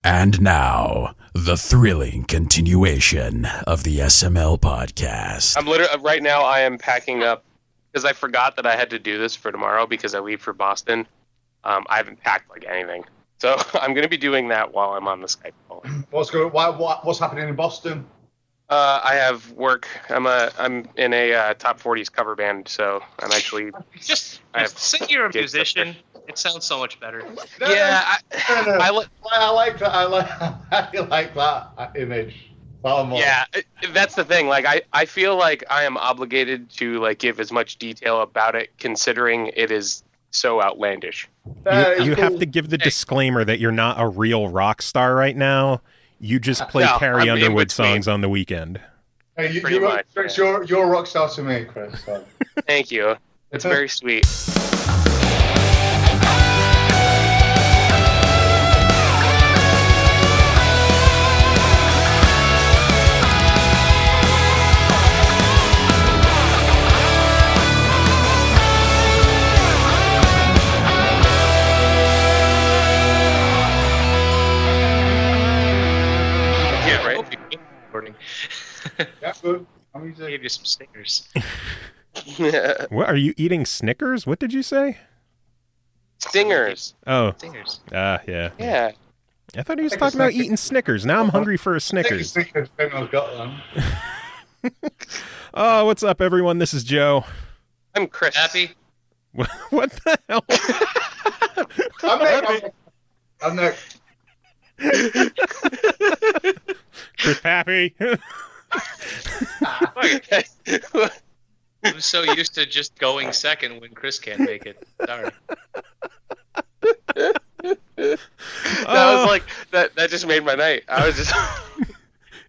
And now, the thrilling continuation of the SML podcast. I'm literally, right now I am packing up, because I forgot that I had to do this for tomorrow because I leave for Boston. I haven't packed like anything. So I'm going to be doing that while I'm on the Skype call. What's happening in Boston? I have work. I'm in a top 40s cover band, so I'm actually... Just say you're a musician. It sounds so much better. I like that. I like that image. Yeah, that's the thing. Like, I feel like I am obligated to like give as much detail about it, considering it is so outlandish. You have to give the disclaimer that you're not a real rock star right now. You just play Carrie Underwood songs on the weekend. Hey, you're a rock star to me, Chris. So. Thank you. It's very sweet. That's good. Gave you some Snickers. What, are you eating Snickers? What did you say? Stingers. Oh. Stingers. Yeah. I thought he was talking about eating Snickers. Now I'm hungry for a Snickers. Oh, what's up, everyone? This is Joe. I'm Chris. Happy? What the hell? I'm Nick. Chris Pappy. I'm so used to just going second when Chris can't make it. Sorry. That was like that just made my night. I was just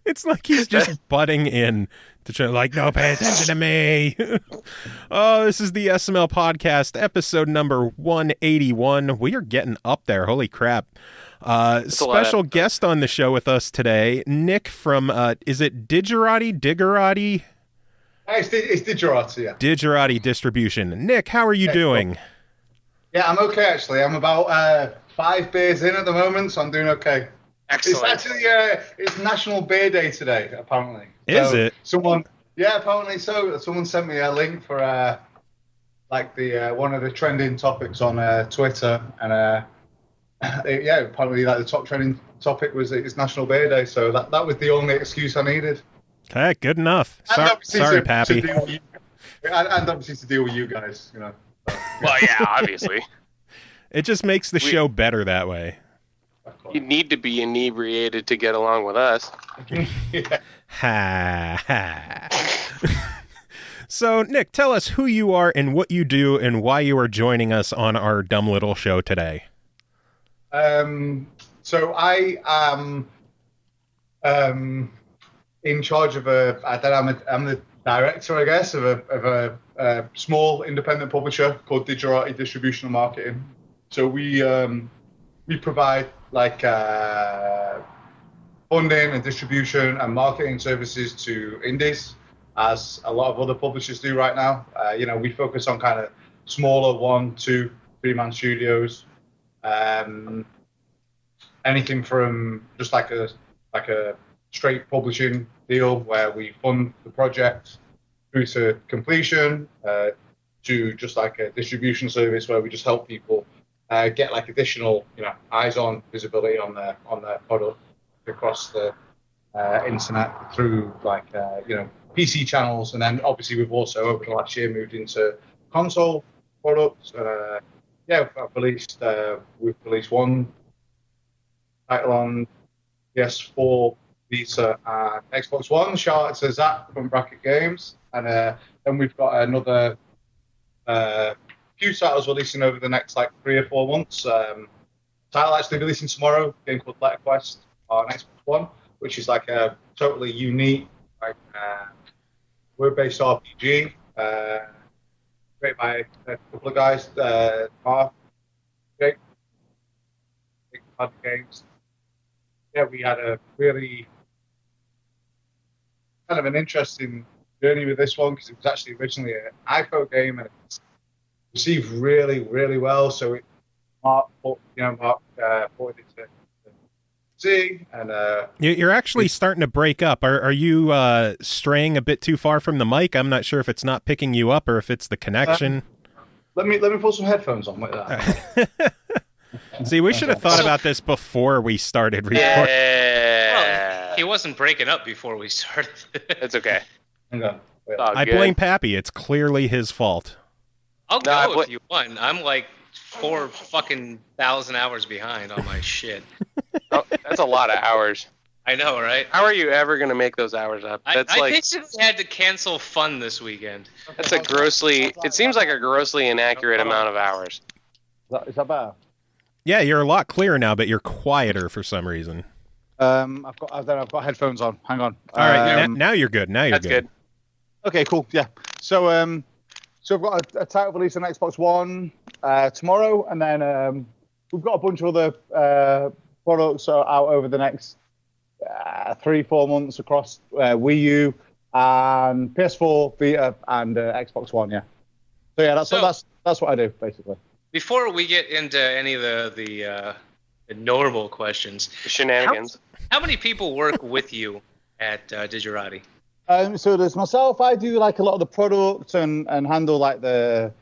It's like he's just butting in to try, like, no, pay attention to me. Oh, this is the SML podcast, episode number 181. We are getting up there. Holy crap. Special guest on the show with us today, Nick from, is it Digerati? It's Digerati, yeah. Digerati Distribution. Nick, how are you doing? Yeah, I'm okay, actually. I'm about 5 beers in at the moment, so I'm doing okay. Excellent. It's actually, it's National Beer Day today, apparently. Is it? Apparently so. Someone sent me a link for, one of the trending topics on Twitter, and apparently the top trending topic was it's National Beer Day, so that was the only excuse I needed. Okay, good enough. Sorry, Pappy. And obviously to deal with you guys, you know. So, well, yeah, obviously. It just makes the show better that way. You need to be inebriated to get along with us. Yeah. Ha. So, Nick, tell us who you are and what you do and why you are joining us on our dumb little show today. So I am in charge of I'm the director, I guess, of a small independent publisher called Digerati Distribution and Marketing. So we provide like funding and distribution and marketing services to indies, as a lot of other publishers do right now. We focus on kind of smaller 1, 2, 3-man studios. Anything from just like a straight publishing deal where we fund the project through to completion, to just like a distribution service where we just help people get like additional, eyes on visibility on their product across the internet through like PC channels, and then obviously we've also over the last year moved into console products. We've released one title on PS4, Vita, and Xbox One. Shout out to Zach from Bracket Games, and then we've got another few titles releasing over the next like 3 or 4 months. Title actually releasing tomorrow, a game called Letter Quest on Xbox One, which is like a totally unique word-based RPG, created by a couple of guys, Mark, Jake, Games. Yeah, we had a really kind of an interesting journey with this one because it was actually originally an iPhone game and it's received really, really well. So Mark ported it to see, and You're actually starting to break up. Are you straying a bit too far from the mic? I'm not sure if it's not picking you up or if it's the connection. let me put some headphones on like that. See, we should have thought about this before we started recording. Yeah. Well, he wasn't breaking up before we started. It's okay. Hang on. Wait. All I good. blame Pappy. It's clearly his fault. I'll No, I go bl- if you want. I'm like 4,000 hours behind on my shit. Oh, that's a lot of hours. I know, right? How are you ever going to make those hours up? I That's like basically had to cancel fun this weekend. that's a grossly. It seems like a grossly inaccurate amount of hours. Is that better? Yeah, you're a lot clearer now, but you're quieter for some reason. I've got headphones on. Hang on. All right, now you're good. Now you're That's good. Okay, cool. Yeah. So I've got a title release on Xbox One tomorrow, and then we've got a bunch of other products out over the next 3-4 months across Wii U and PS4, Vita, and Xbox One. Yeah. So yeah, that's what I do basically. Before we get into any of the notable questions, The shenanigans. how many people work with you at Digerati? So there's myself. I do like a lot of the product and handle like the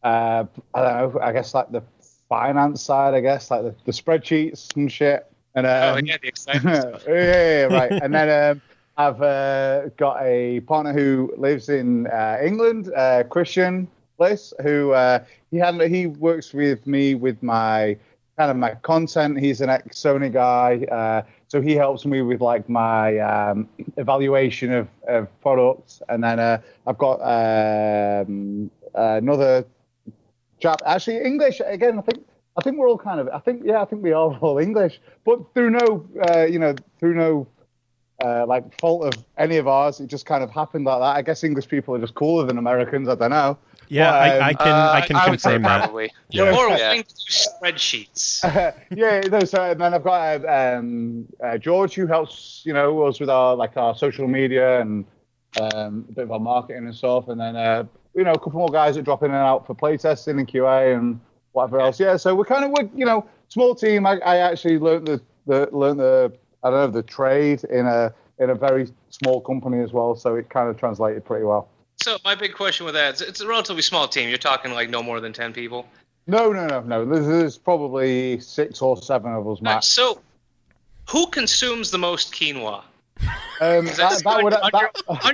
I don't know. I guess like the finance side. I guess like the spreadsheets and shit. And The exciting stuff. yeah, right. And then I've got a partner who lives in England, Christian Bliss, who he works with me with my content. He's an ex-Sony guy, so he helps me with like my evaluation of products. And then I've got another chap, actually English again. I think we're all I think we are all English, but through no like fault of any of ours, it just kind of happened like that. I guess English people are just cooler than Americans. I don't know. Yeah, But, I can I would say confirm that. probably. Yeah. You're more Yeah. willing to do spreadsheets. So and then I've got George who helps us with our social media and a bit of our marketing and stuff, and then a couple more guys that drop in and out for playtesting and QA and whatever else. Yeah, so we're small team. I actually learned the trade in a very small company as well, so it kind of translated pretty well. So my big question with that is, it's a relatively small team. You're talking like no more than 10 people. No. There's probably 6 or 7 of us max. So who consumes the most quinoa? On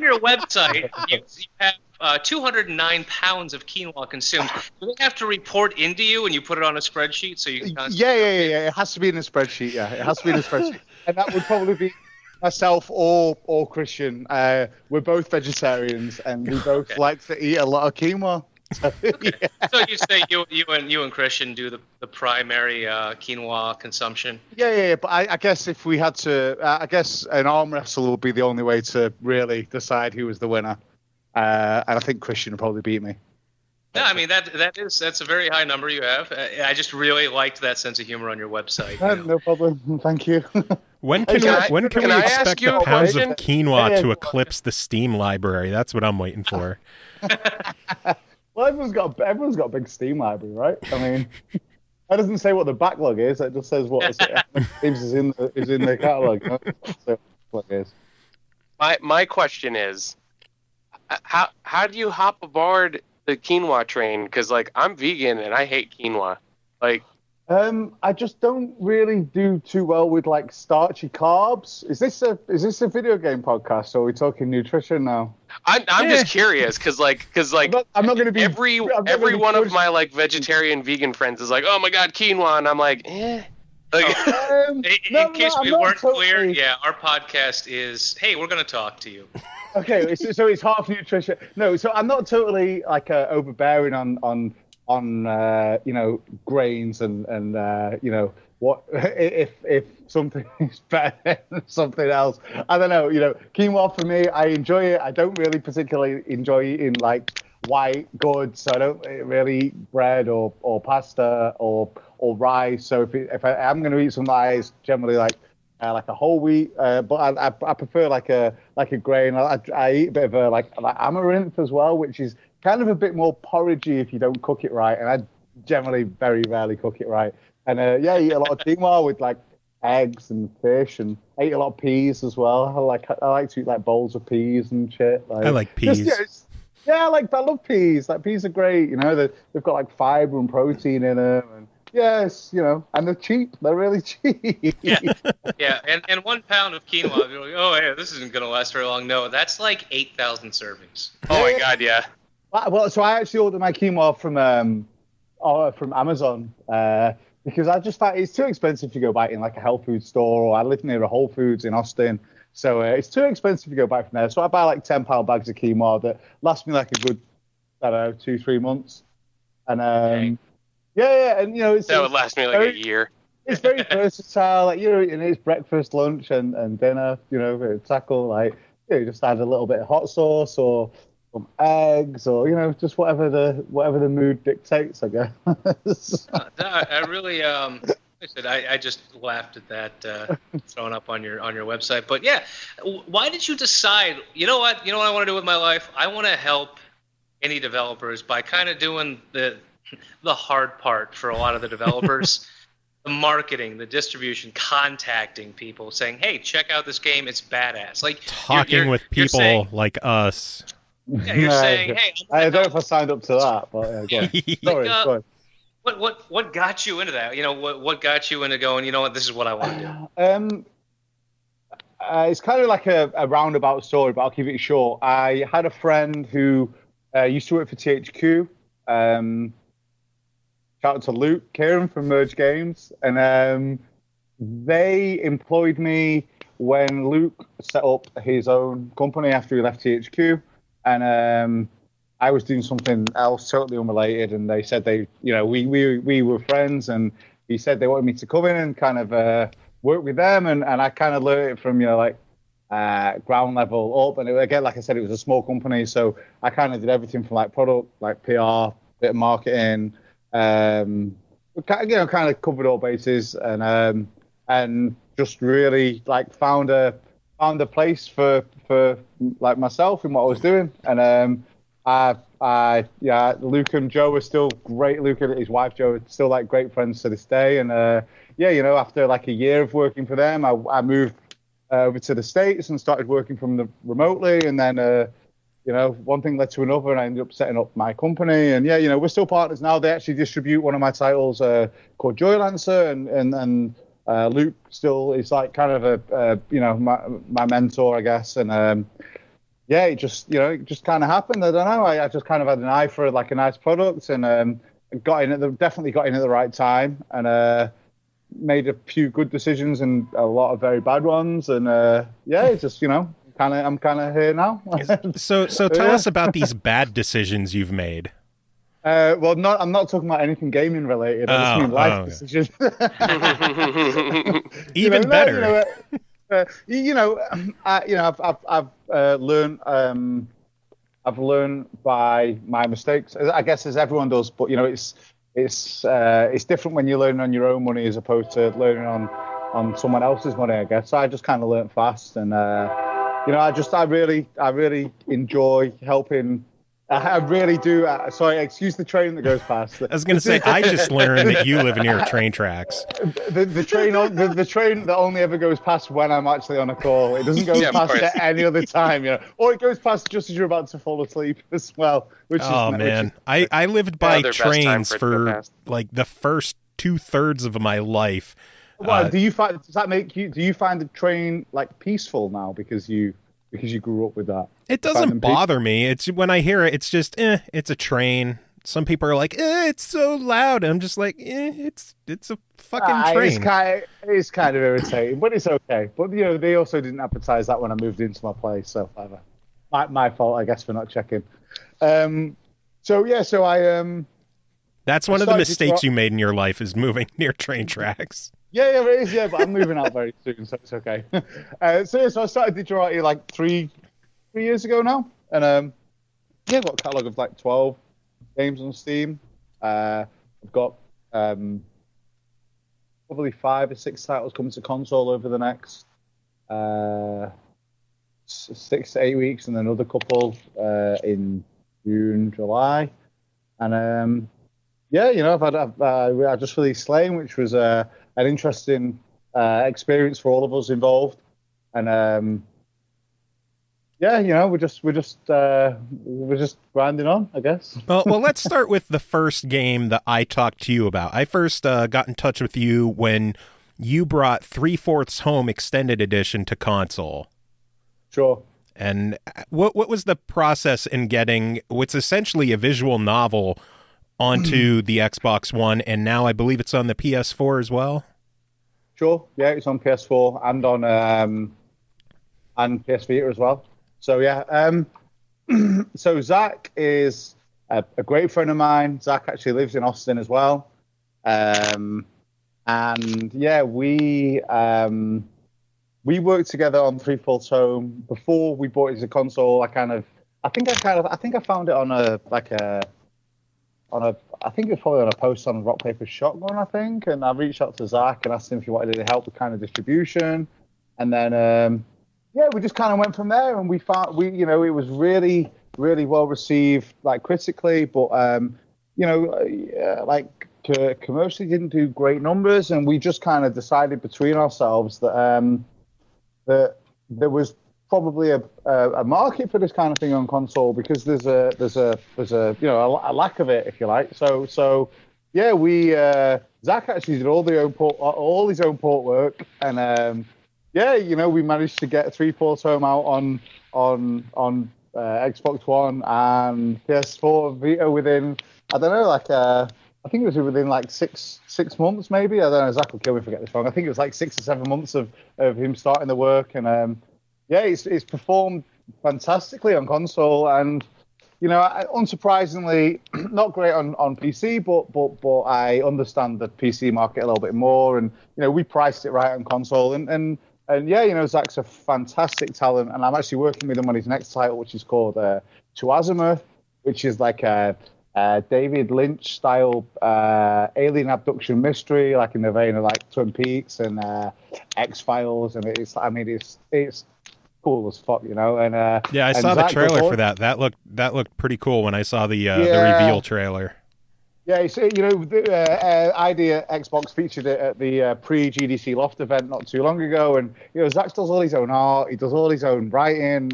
your website, you have 209 pounds of quinoa consumed. Do they have to report into you and you put it on a spreadsheet so you can constantly... Yeah. It has to be in a spreadsheet. Yeah, it has to be in a spreadsheet, and that would probably be myself or Christian. We're both vegetarians, and we both like to eat a lot of quinoa. So, yeah. So you say you and Christian do the primary quinoa consumption? Yeah. But I guess if we had to, I guess an arm wrestle would be the only way to really decide who was the winner. And I think Christian would probably beat me. No, I mean that's a very high number you have. I just really liked that sense of humor on your website. No problem. Thank you. When can we I ask expect you the a pounds of question? quinoa to eclipse the Steam library? That's what I'm waiting for. Well, everyone's got a big Steam library, right? I mean, that doesn't say what the backlog is. It just says what games is in the catalog. So what it is. My question is, how do you hop aboard the quinoa train? Because like I'm vegan and I hate quinoa. Like I just don't really do too well with like starchy carbs. Is this a video game podcast, or are we talking nutrition now? I'm just curious because I'm not going to be every one of my like vegetarian vegan friends is like, oh my god, quinoa, and I'm like, eh. Like, In case we weren't clear, yeah, our podcast is, hey, we're going to talk to you. Okay, so it's half nutrition. No, so I'm not totally like overbearing on grains and what if something is better than something else. I don't know. Quinoa for me, I enjoy it. I don't really particularly enjoy eating like white goods. So I don't really eat bread or pasta or rice. So if I am going to eat some rice, generally like a whole wheat, but I prefer like a grain. I eat a bit of like amaranth as well, which is kind of a bit more porridgey if you don't cook it right, and I generally very rarely cook it right. And eat a lot of quinoa with like eggs and fish, and I eat a lot of peas as well. I like to eat like bowls of peas and shit. I like peas. I love peas. Like peas are great. They've got like fiber and protein in them, and yes, and they're cheap. They're really cheap. Yeah. And 1 pound of quinoa. You're like, oh yeah, this isn't gonna last very long. No, that's like 8,000 servings. Oh my god, yeah. Well, so I actually ordered my quinoa from Amazon because I just thought it's too expensive to go buy it in like a health food store, or I live near a Whole Foods in Austin, so it's too expensive to go buy from there. So I buy like 10-pound bags of quinoa that last me like a good, I don't know, 2-3 months, and and that would last me like a year. It's very versatile, like and it's breakfast, lunch, and dinner. Tackle like just add a little bit of hot sauce or some eggs, or just whatever the mood dictates, I guess. I really, like I said, I just laughed at that thrown up on your website. But yeah, why did you decide? You know what I want to do with my life? I want to help indie developers by kind of doing the hard part for a lot of the developers. The marketing, the distribution, contacting people, saying, "Hey, check out this game; it's badass." Like talking with people saying, like us. Yeah, you're saying, "Hey, I don't know if I signed up to that, but sorry. What got you into that? What got you into going? You know what? This is what I want to do. It's kind of like a roundabout story, but I'll keep it short. I had a friend who used to work for THQ. Shout out to Luke Kieran from Merge Games, and they employed me when Luke set up his own company after he left THQ, and I was doing something else totally unrelated, and they said we were friends, and he said they wanted me to come in and kind of work with them, and I kind of learned it from ground level up, and again, like I said, it was a small company, so I kind of did everything from like product, like PR, bit of marketing. Kind of covered all bases, and just really like found a place for like myself in what I was doing, and Luke and Joe are still great. Luke and his wife Joe are still like great friends to this day, and after like a year of working for them, I moved over to the States and started working from them remotely, and then one thing led to another, and I ended up setting up my company. And we're still partners now. They actually distribute one of my titles called Joylancer, and Luke still is like kind of my mentor, I guess. And it just kind of happened. I don't know. I just kind of had an eye for like a nice product, and definitely got in at the right time, and made a few good decisions and a lot of very bad ones. And it's just I'm kind of here now. So tell us about these bad decisions you've made. I'm not talking about anything gaming related. I just mean life decisions. Even better. I've learned by my mistakes, I guess, as everyone does. But it's different when you're learning on your own money as opposed to learning on someone else's money, I guess. So I just kind of learned fast, and I really enjoy helping. I really do. Sorry, excuse the train that goes past. I was going to say, I just learned that you live near train tracks. The train that only ever goes past when I'm actually on a call. It doesn't go past at any other time, or it goes past just as you're about to fall asleep as well. I lived by trains for like the first 2/3 of my life. Well, do you find the train like peaceful now because you grew up with that? It doesn't bother me. It's when I hear it, it's just it's a train. Some people are like, it's so loud. And I'm just like, it's a fucking train. It's kind of irritating, but it's okay. But they also didn't advertise that when I moved into my place, so my fault, I guess, for not checking. So I That's one of the mistakes you made in your life, is moving near train tracks. Yeah, it is. Yeah, but I'm moving out very soon, so it's okay. So I started Digerati like three years ago now, and I've got a catalog of like 12 games on Steam. I've got probably 5 or 6 titles coming to console over the next 6 to 8 weeks, and then another couple in June, July, and I just released Slain, which was an interesting experience for all of us involved, and we're just grinding on, I guess. Well, let's start with the first game that I talked to you about. I first got in touch with you when you brought 3/4 Home Extended Edition to console. Sure. And what was the process in getting what's essentially a visual novel onto the Xbox One, and now I believe it's on the PS4 as well? Sure. Yeah, it's on PS4 and on and PS Vita as well. So yeah, so Zach is a great friend of mine. Zach actually lives in Austin as well, and yeah, we worked together on 3/4 Home before we bought it as a console. I think I found it on I think it was probably on a post on Rock Paper Shotgun, I think, and I reached out to Zach and asked him if he wanted any help with kind of distribution, and then we just kind of went from there, and we found it was really, really well received, like critically, but commercially didn't do great numbers, and we just kind of decided between ourselves that that there was probably a market for this kind of thing on console, because there's a lack of it, if you like. So yeah, we Zach actually did all his own port work, and we managed to get 3/4 Home out on Xbox One and PS4 Vita within, I don't know, I think it was within like six months, maybe. I don't know. Zach will kill me if I get this wrong. I think it was like 6 or 7 months of him starting the work, and it's performed fantastically on console, and unsurprisingly, not great on PC, but I understand the PC market a little bit more, and we priced it right on console, and Zach's a fantastic talent, and I'm actually working with him on his next title, which is called To Azimuth, which is like a David Lynch style alien abduction mystery, like in the vein of like Twin Peaks and X-Files, and it's cool as fuck, and I saw the trailer for that. That looked pretty cool when I saw the reveal trailer. Yeah, the Idea Xbox featured it at the pre-GDC Loft event not too long ago, and Zach does all his own art, he does all his own writing,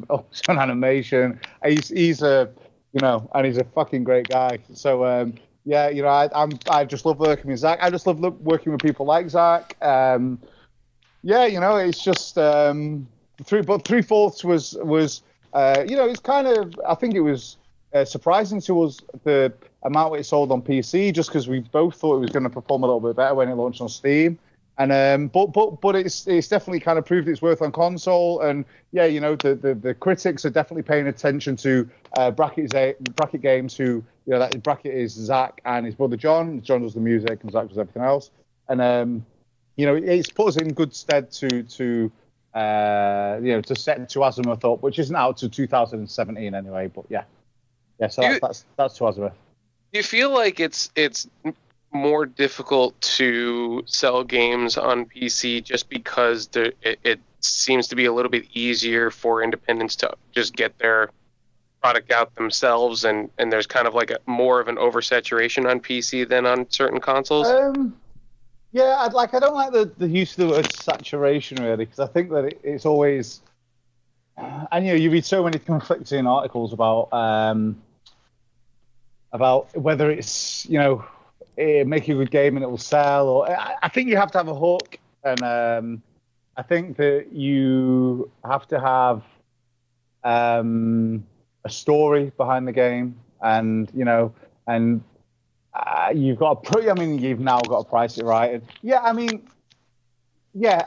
all his own animation. He's a and he's a fucking great guy. So I just love working with Zach. I just love working with people like Zach. It's just 3/4 was it's kind of, I think it was surprising to us the amount it sold on PC, just because we both thought it was going to perform a little bit better when it launched on Steam. And but it's definitely kind of proved its worth on console, and the critics are definitely paying attention to bracket games. Who that bracket is Zach and his brother John. John does the music and Zach does everything else, and it's put us in good stead to set To Azimuth up, which isn't out to 2017 anyway. But so that's To Azimuth. Do you feel like it's more difficult to sell games on PC just because it seems to be a little bit easier for independents to just get their product out themselves, and there's kind of like more of an oversaturation on PC than on certain consoles? I don't like the use of the word saturation, really, because I think that it's always, and you read so many conflicting articles about whether it's make a good game and it will sell, or I think you have to have a hook, and I think that you have to have a story behind the game, and you've got you've now got to price it right. And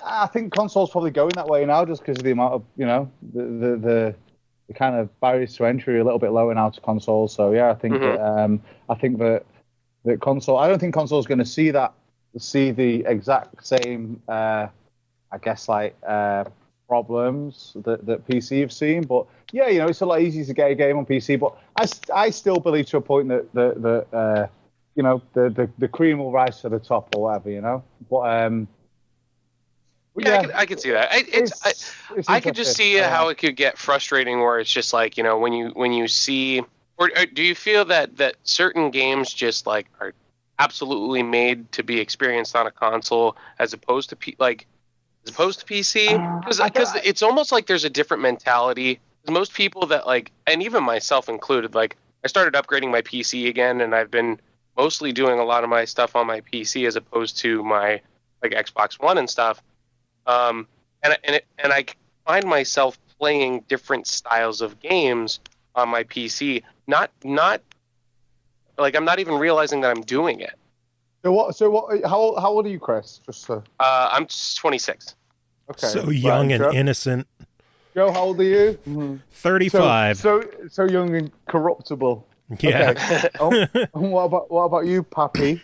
I think consoles probably going that way now, just because of the amount of the kind of barriers to entry are a little bit lower now to consoles. So I think that the console, I don't think console is going to see the exact same problems that PC have seen, but it's a lot easier to get a game on PC. But I still believe to a point that the cream will rise to the top, or whatever, But I can see that. I could just see how it could get frustrating, where it's just like when you see, or do you feel that certain games just like are absolutely made to be experienced on a console as opposed to PC. Because it's almost like there's a different mentality. Most people that and even myself included, I started upgrading my PC again, and I've been mostly doing a lot of my stuff on my PC as opposed to my Xbox One and stuff. And I find myself playing different styles of games on my PC. Not I'm not even realizing that I'm doing it. So what? How old are you, Chris? I'm 26. Okay. So young and innocent. Joe, how old are you? Mm-hmm. 35. So young and corruptible. Yeah. Okay. What about you, Papa?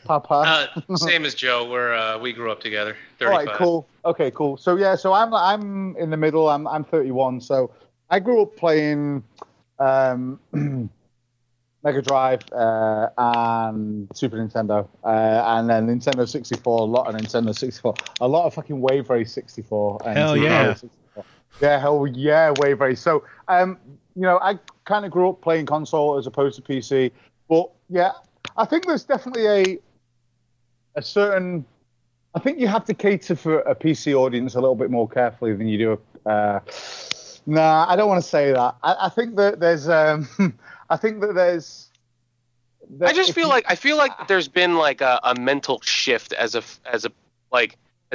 Same as Joe. We grew up together. 35. All right, cool. Okay, cool. So I'm in the middle. I'm 31. So I grew up playing Mega Drive and Super Nintendo, and then Nintendo 64. A lot of Nintendo 64. A lot of fucking Wave Race 64. And Hell yeah. 64. Yeah, hell yeah, Wave Race. So I kind of grew up playing console as opposed to PC, but yeah, I think there's definitely a certain. I think you have to cater for a PC audience a little bit more carefully than you do. Nah, I don't want to say that. I think that there's. I think that there's. I just feel like there's been a mental shift as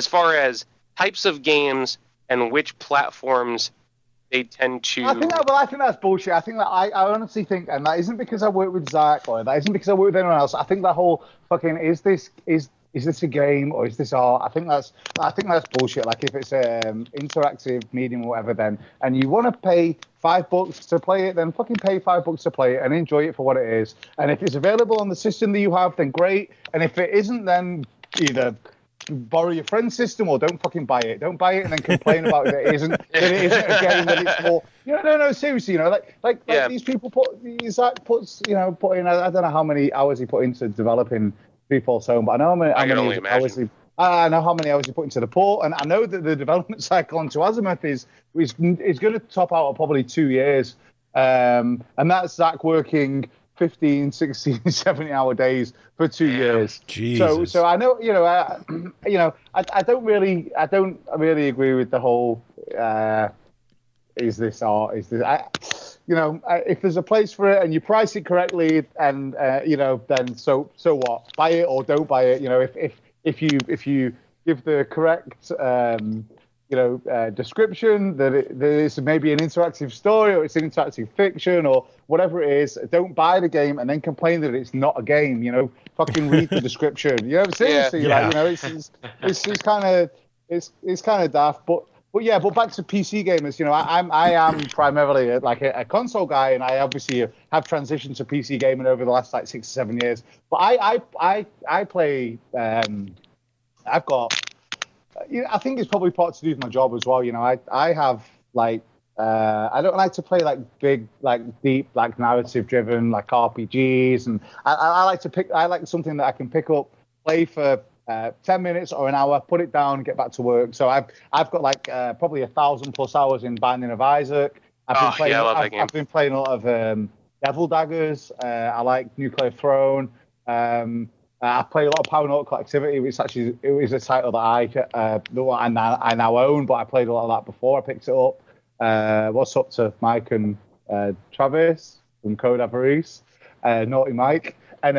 far as types of games and which platforms they tend to. I think that's bullshit. I think that I honestly think, and that isn't because I work with Zach or that isn't because I work with anyone else. I think that whole fucking is this a game or is this art? I think that's bullshit. Like if it's interactive medium or whatever, then and you want to pay $5 to play it, then fucking pay $5 to play it and enjoy it for what it is. And if it's available on the system that you have, then great. And if it isn't, then either borrow your friend's system or don't fucking buy it. Don't buy it and then complain about it. It isn't a game that it's more. No, seriously. These people Zach puts in. I don't know how many hours he put into developing False Home, but I know how many hours I know how many hours he put into the port, and I know that the development cycle onto Azimuth is going to top out at probably 2 years, and that's Zach working 15, 16, 70-hour days for 2 years. Jesus. So I know, I don't really agree with the whole. Is this art? Is this? If there's a place for it and you price it correctly, and then so what? Buy it or don't buy it. If you give the correct description that it's maybe an interactive story or it's an interactive fiction or whatever it is, don't buy the game and then complain that it's not a game. Fucking read the description. Seriously, it's kind of daft, but. But back to PC gamers, I am primarily a console guy, and I obviously have transitioned to PC gaming over the last 6 or 7 years. But I play. I've got. I think it's probably part to do with my job as well. I have I don't like to play big, deep, narrative driven RPGs, and I like to pick. I like something that I can pick up, play for 10 minutes or an hour, put it down, get back to work. So I've got probably 1,000+ hours in Binding of Isaac. I've been playing a lot of Devil Daggers. I like Nuclear Throne. I play a lot of Paranormal Activity, which actually it was a title that I now own, but I played a lot of that before I picked it up. What's up to Mike and Travis from Code Avarice, Naughty Mike. And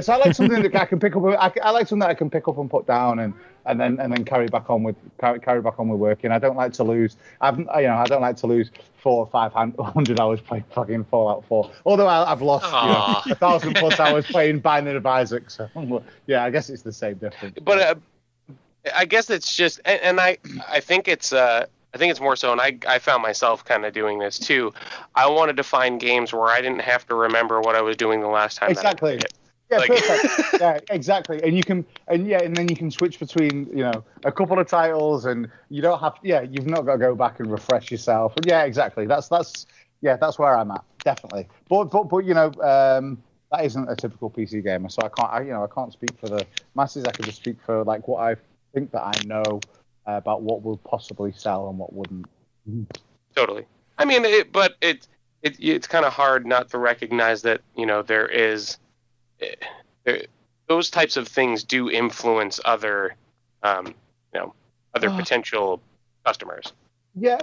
so I like something that I can pick up. I like something that I can pick up and put down, and then carry back on with working. I don't like to lose. I don't like to lose 400 or 500 hours playing fucking Fallout 4. Although I've lost 1,000+ hours playing Binding of Isaac. So I guess it's the same difference. But I guess it's just, and I think it's. I think it's more so, and I found myself kind of doing this too. I wanted to find games where I didn't have to remember what I was doing the last time. Exactly. Perfect. Yeah, exactly. And then you can switch between, a couple of titles, and you don't have. You've not got to go back and refresh yourself. And exactly. That's where I'm at, definitely. But that isn't a typical PC gamer, so I can't speak for the masses. I can just speak for what I think that I know about what will possibly sell and what wouldn't. Totally. I mean, it's kind of hard not to recognize that there is those types of things do influence other, other potential customers. Yeah,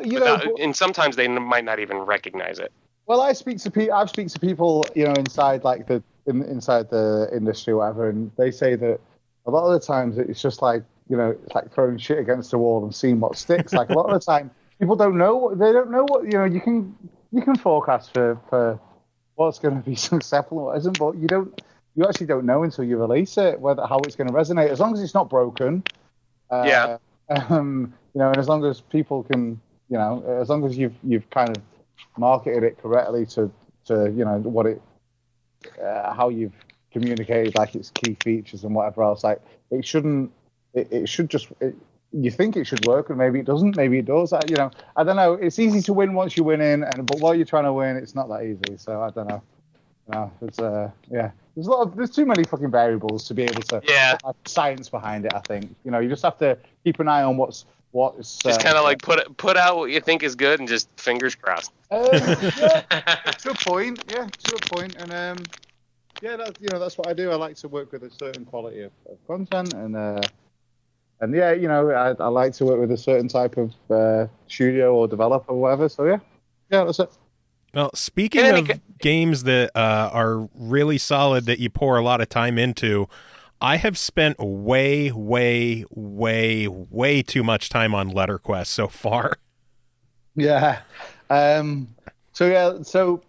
And sometimes they might not even recognize it. Well, I speak to people, inside like inside the industry or whatever, and they say that a lot of the times it's just like, it's like throwing shit against the wall and seeing what sticks. Like a lot of the time, people don't know what you can forecast for what's going to be successful and what isn't, but you actually don't know until you release it how it's going to resonate. As long as it's not broken, and as long as people can, as long as you've kind of marketed it correctly to what it, how you've communicated like its key features and whatever else, like it shouldn't. It should just. You think it should work, and maybe it doesn't. Maybe it does. I don't know. It's easy to win once you win in, but while you're trying to win, it's not that easy. So I don't know. It's There's too many fucking variables to be able to have science behind it. I think you just have to keep an eye on what's just kind of like put out what you think is good and just fingers crossed. To a point, to a point, and that's what I do. I like to work with a certain quality of content, and I like to work with a certain type of studio or developer or whatever. So yeah, that's it. Well, speaking of games that are really solid that you pour a lot of time into, I have spent way, way, way, way too much time on LetterQuest so far. Yeah. So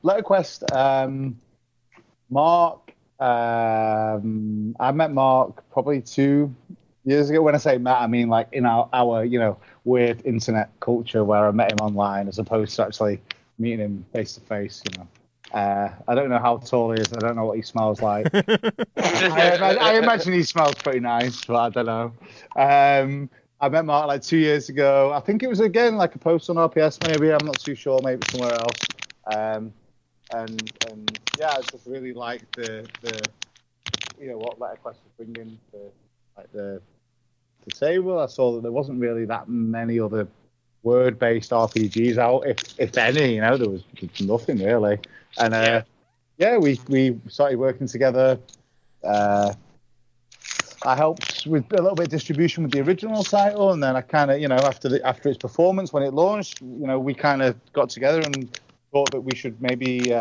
LetterQuest, Mark, I met Mark probably 2 years ago. When I say met, I mean like in our weird internet culture where I met him online as opposed to actually meeting him face to face. I don't know how tall he is. I don't know what he smells like. I imagine he smells pretty nice, but I don't know. I met Mark like 2 years ago. I think it was again like a post on RPS, maybe. I'm not too sure. Maybe somewhere else. And I just really like the what LetterQuest was bringing to like the table. I saw that there wasn't really that many other word-based RPGs out, if any. There was nothing really. And we started working together. I helped with a little bit of distribution with the original title, and then I kind of, after its performance when it launched, we kind of got together and thought that we should maybe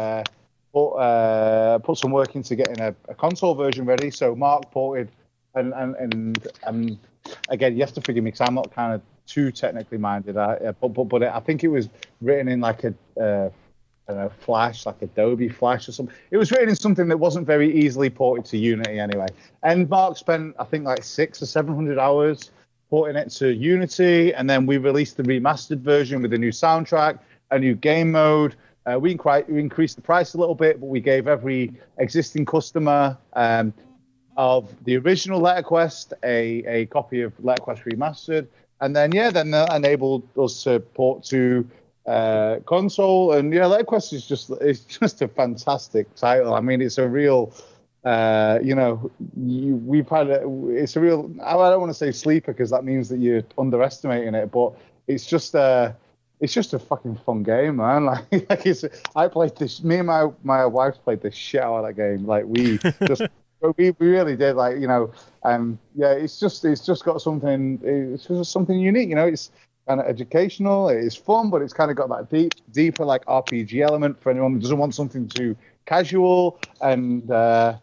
put some work into getting a console version ready. So Mark ported, and again, you have to forgive me because I'm not kind of too technically minded. But I think it was written in like a Flash, like Adobe Flash or something. It was written in something that wasn't very easily ported to Unity anyway. And Mark spent, I think, like 600 or 700 hours porting it to Unity, and then we released the remastered version with a new soundtrack, a new game mode. We increased the price a little bit, but we gave every existing customer of the original LetterQuest a copy of LetterQuest Remastered, and then they enabled us to port to console. And LetterQuest is just a fantastic title. I mean, it's a real we've had it's a real, I don't want to say sleeper because that means that you're underestimating it, but it's just a fucking fun game, man. I played this. Me and my wife played the shit out of that game. Like we really did. It's just got something. It's just something unique. It's kind of educational. It's fun, but it's kind of got that deeper like RPG element for anyone who doesn't want something too casual. And we're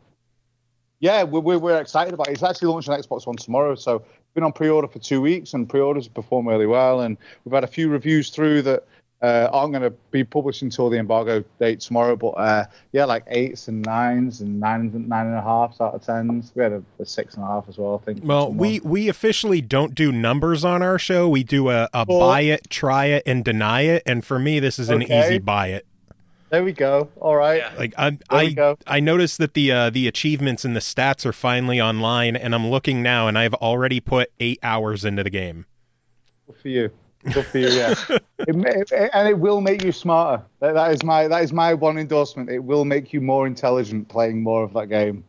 excited about it. It's actually launching on Xbox One tomorrow, so been on pre-order for 2 weeks, and pre-orders perform really well. And we've had a few reviews through that aren't going to be published until the embargo date tomorrow. But like 8s and 9s and 9.5 out of 10s. We had a 6.5 as well, I think. Well, we officially don't do numbers on our show. We do a buy it, try it, and deny it. And for me, this is an easy buy it. There we go. All right. Yeah. I noticed that the achievements and the stats are finally online, and I'm looking now, and I've already put 8 hours into the game. Good for you. Yeah. And it will make you smarter. That is my one endorsement. It will make you more intelligent playing more of that game.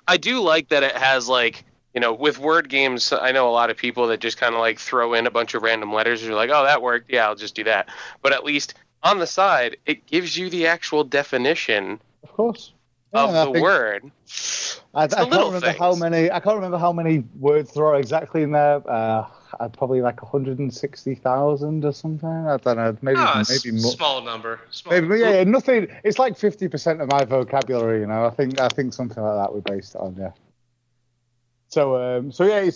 I do like that it has with word games. I know a lot of people that just kind of throw in a bunch of random letters. You're like, oh, that worked. Yeah, I'll just do that. But at least on the side, it gives you the actual definition. Of course. of I the think- word. I the can't little remember things. how many words there are exactly in there. Probably like 160,000 or something. I don't know. Maybe maybe more. Small number. Small. Maybe, yeah, nothing. It's like 50% of my vocabulary. I think something like that we based it on. Yeah. So yeah,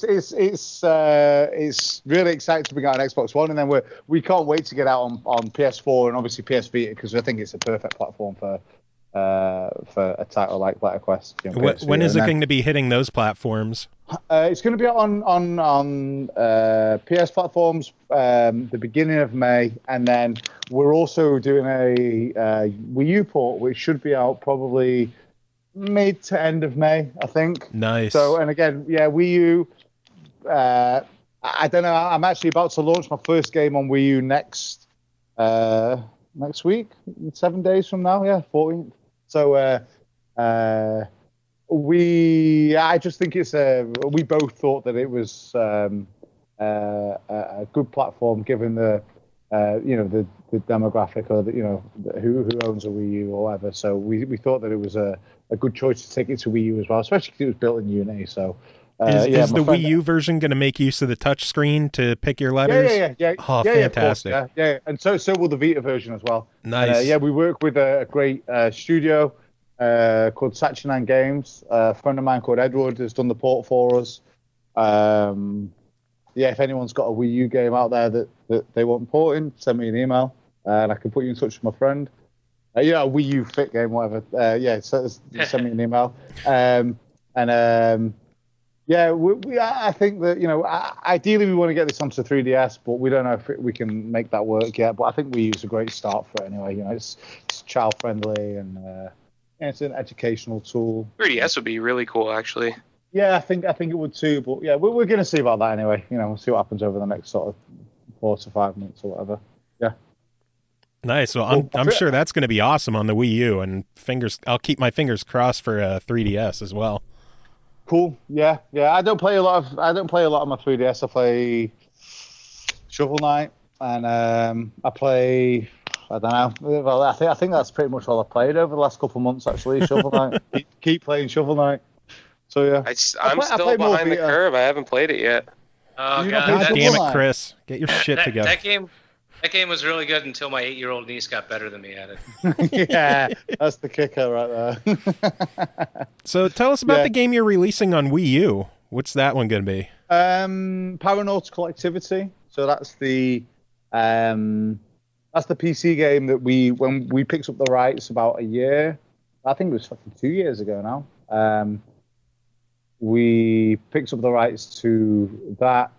it's really exciting to bring out an Xbox One, and then we can't wait to get out on PS4 and obviously PS Vita, because I think it's a perfect platform for a title like Letter Quest. When is it going to be hitting those platforms? It's going to be on PS platforms the beginning of May, and then we're also doing a Wii U port, which should be out probably mid to end of May, I think. Nice. So, and again, yeah, Wii U. I don't know. I'm actually about to launch my first game on Wii U next week, 7 days from now. Yeah, 14th. So, I just think we both thought that it was a good platform given the demographic, or who owns a Wii U or whatever. So we thought that it was a good choice to take it to Wii U as well, especially because it was built in Unity. So is the Wii U version going to make use of the touch screen to pick your letters? Yeah. Oh, fantastic. Of course, yeah. And so will the Vita version as well. Nice. We work with a great studio called Satchinan Games. A friend of mine called Edward has done the port for us. If anyone's got a Wii U game out there that they want porting, send me an email and I can put you in touch with my friend. A Wii U fit game, whatever. So send me an email. I think that ideally we want to get this onto 3DS, but we don't know if we can make that work yet. But I think Wii U is a great start for it anyway. It's child friendly and it's an educational tool. 3DS would be really cool, actually. Yeah, I think it would too. But yeah, we're going to see about that anyway. We'll see what happens over the next sort of 4 to 5 months or whatever. Yeah. Nice. Well, I'm sure that's going to be awesome on the Wii U, and I'll keep my fingers crossed for 3DS as well. Cool. Yeah. I don't play a lot on my 3DS. I play Shovel Knight, and I play. I don't know. Well, I think that's pretty much all I've played over the last couple of months. Actually, Shovel Knight. Keep playing Shovel Knight. So yeah, I'm still behind the curve. I haven't played it yet. Oh God damn it, Chris! Get your shit together. That game was really good until my 8-year-old niece got better than me at it. Yeah, that's the kicker right there. So tell us about the game you're releasing on Wii U. What's that one going to be? Paranautical Activity. So that's the PC game that when we picked up the rights about a year. I think it was fucking 2 years ago now. We picked up the rights to that.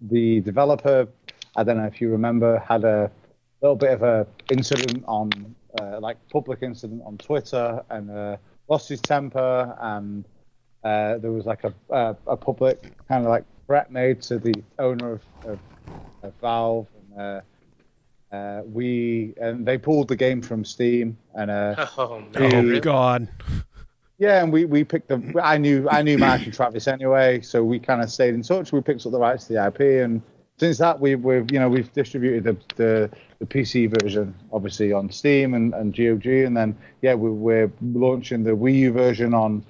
The developer, I don't know if you remember, had a little bit of a incident on, public incident on Twitter, and lost his temper, and there was like a public kind of like threat made to the owner of Valve, and they pulled the game from Steam, and oh God. Yeah, and we picked up. I knew Mark and Travis anyway, so we kind of stayed in touch. We picked up the rights to the IP, and since that we've distributed the PC version obviously on Steam and GOG, and then we're launching the Wii U version on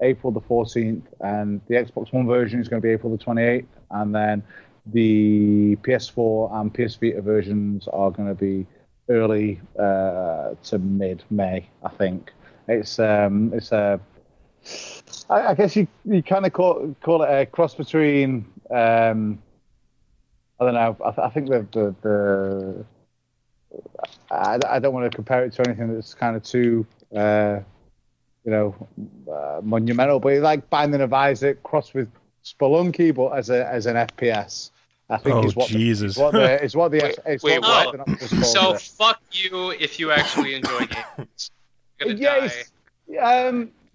April the 14th, and the Xbox One version is going to be April the 28th, and then the PS4 and PS Vita versions are going to be early to mid-May, I think. I guess you kind of call it a cross between I don't know. I think the I don't want to compare it to anything that's kind of too monumental, but like Binding of Isaac crossed with Spelunky, but as an FPS. I think is what Jesus. Wait, what? So fuck you if you actually enjoy games.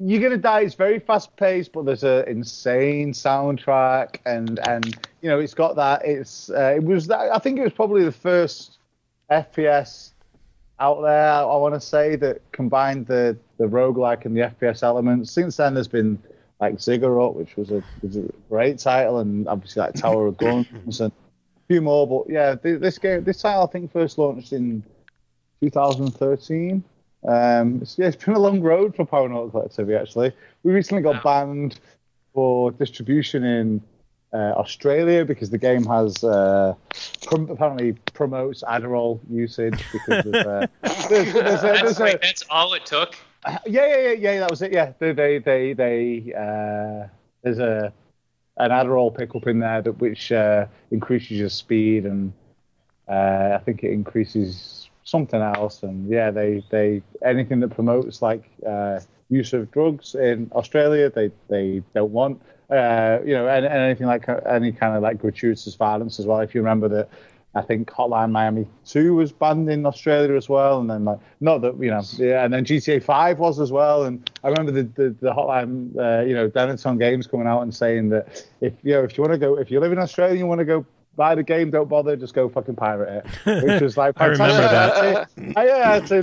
You're gonna die. It's very fast paced, but there's an insane soundtrack, and it's got that. I think it was probably the first FPS out there, I want to say, that combined the roguelike and the FPS elements. Since then, there's been like Ziggurat, which was a great title, and obviously like Tower of Guns and a few more. But yeah, this title I think first launched in 2013. It's been a long road for Paranormal Collectivity, actually. We recently got banned for distribution in Australia because the game has apparently promotes Adderall usage because of, that's all it took. Yeah. That was it. Yeah, there's an Adderall pickup in there which increases your speed, and I think it increases something else. And yeah, they anything that promotes like use of drugs in Australia, they don't want. And anything like any kind of like gratuitous violence as well. If you remember that, I think Hotline Miami 2 was banned in Australia as well, and then like not that and then GTA 5 was as well. And I remember the Hotline Denison Games coming out and saying that if you want to go, if you live in Australia and you want to go buy the game, don't bother, just go fucking pirate it. Which was like I remember that. I'd say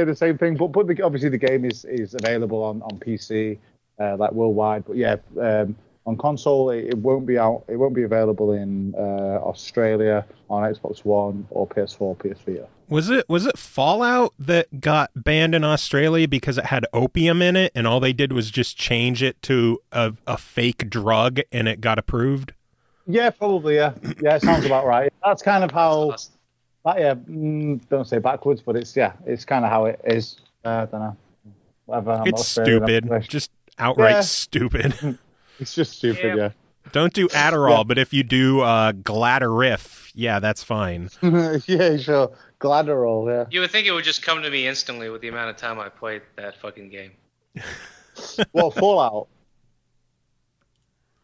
the same thing. But obviously the game is available on PC like worldwide. But yeah. On console, it won't be out. It won't be available in Australia on Xbox One or PS4, PS Vita. Was it Fallout that got banned in Australia because it had opium in it, and all they did was just change it to a fake drug, and it got approved? Yeah, probably. Yeah, it sounds about right. That's kind of how. Don't say backwards, but it's kind of how it is. I don't know. Whatever. It's stupid. Just outright stupid. It's just stupid, yeah. Don't do Adderall, but if you do Gladeriff, that's fine. Yeah, sure. Gladderall, yeah. You would think it would just come to me instantly with the amount of time I played that fucking game. Well, Fallout.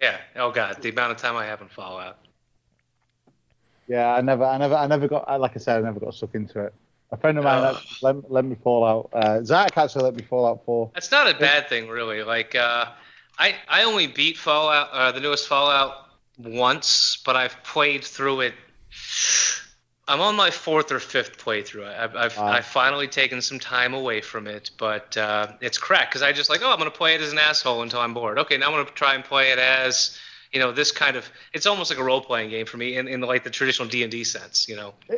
Yeah. Oh god, the amount of time I have in Fallout. Yeah, I never got. Like I said, I never got stuck into it. A friend of mine let me Fallout. Zach actually let me Fallout 4. That's not a bad thing, really. Like. I only beat Fallout, the newest Fallout, once, but I've played through it. I'm on my 4th or 5th playthrough. I've finally taken some time away from it, but it's cracked because I just I'm going to play it as an asshole until I'm bored. Okay, now I'm going to try and play it as this kind of. It's almost like a role playing game for me in like the traditional D&D sense.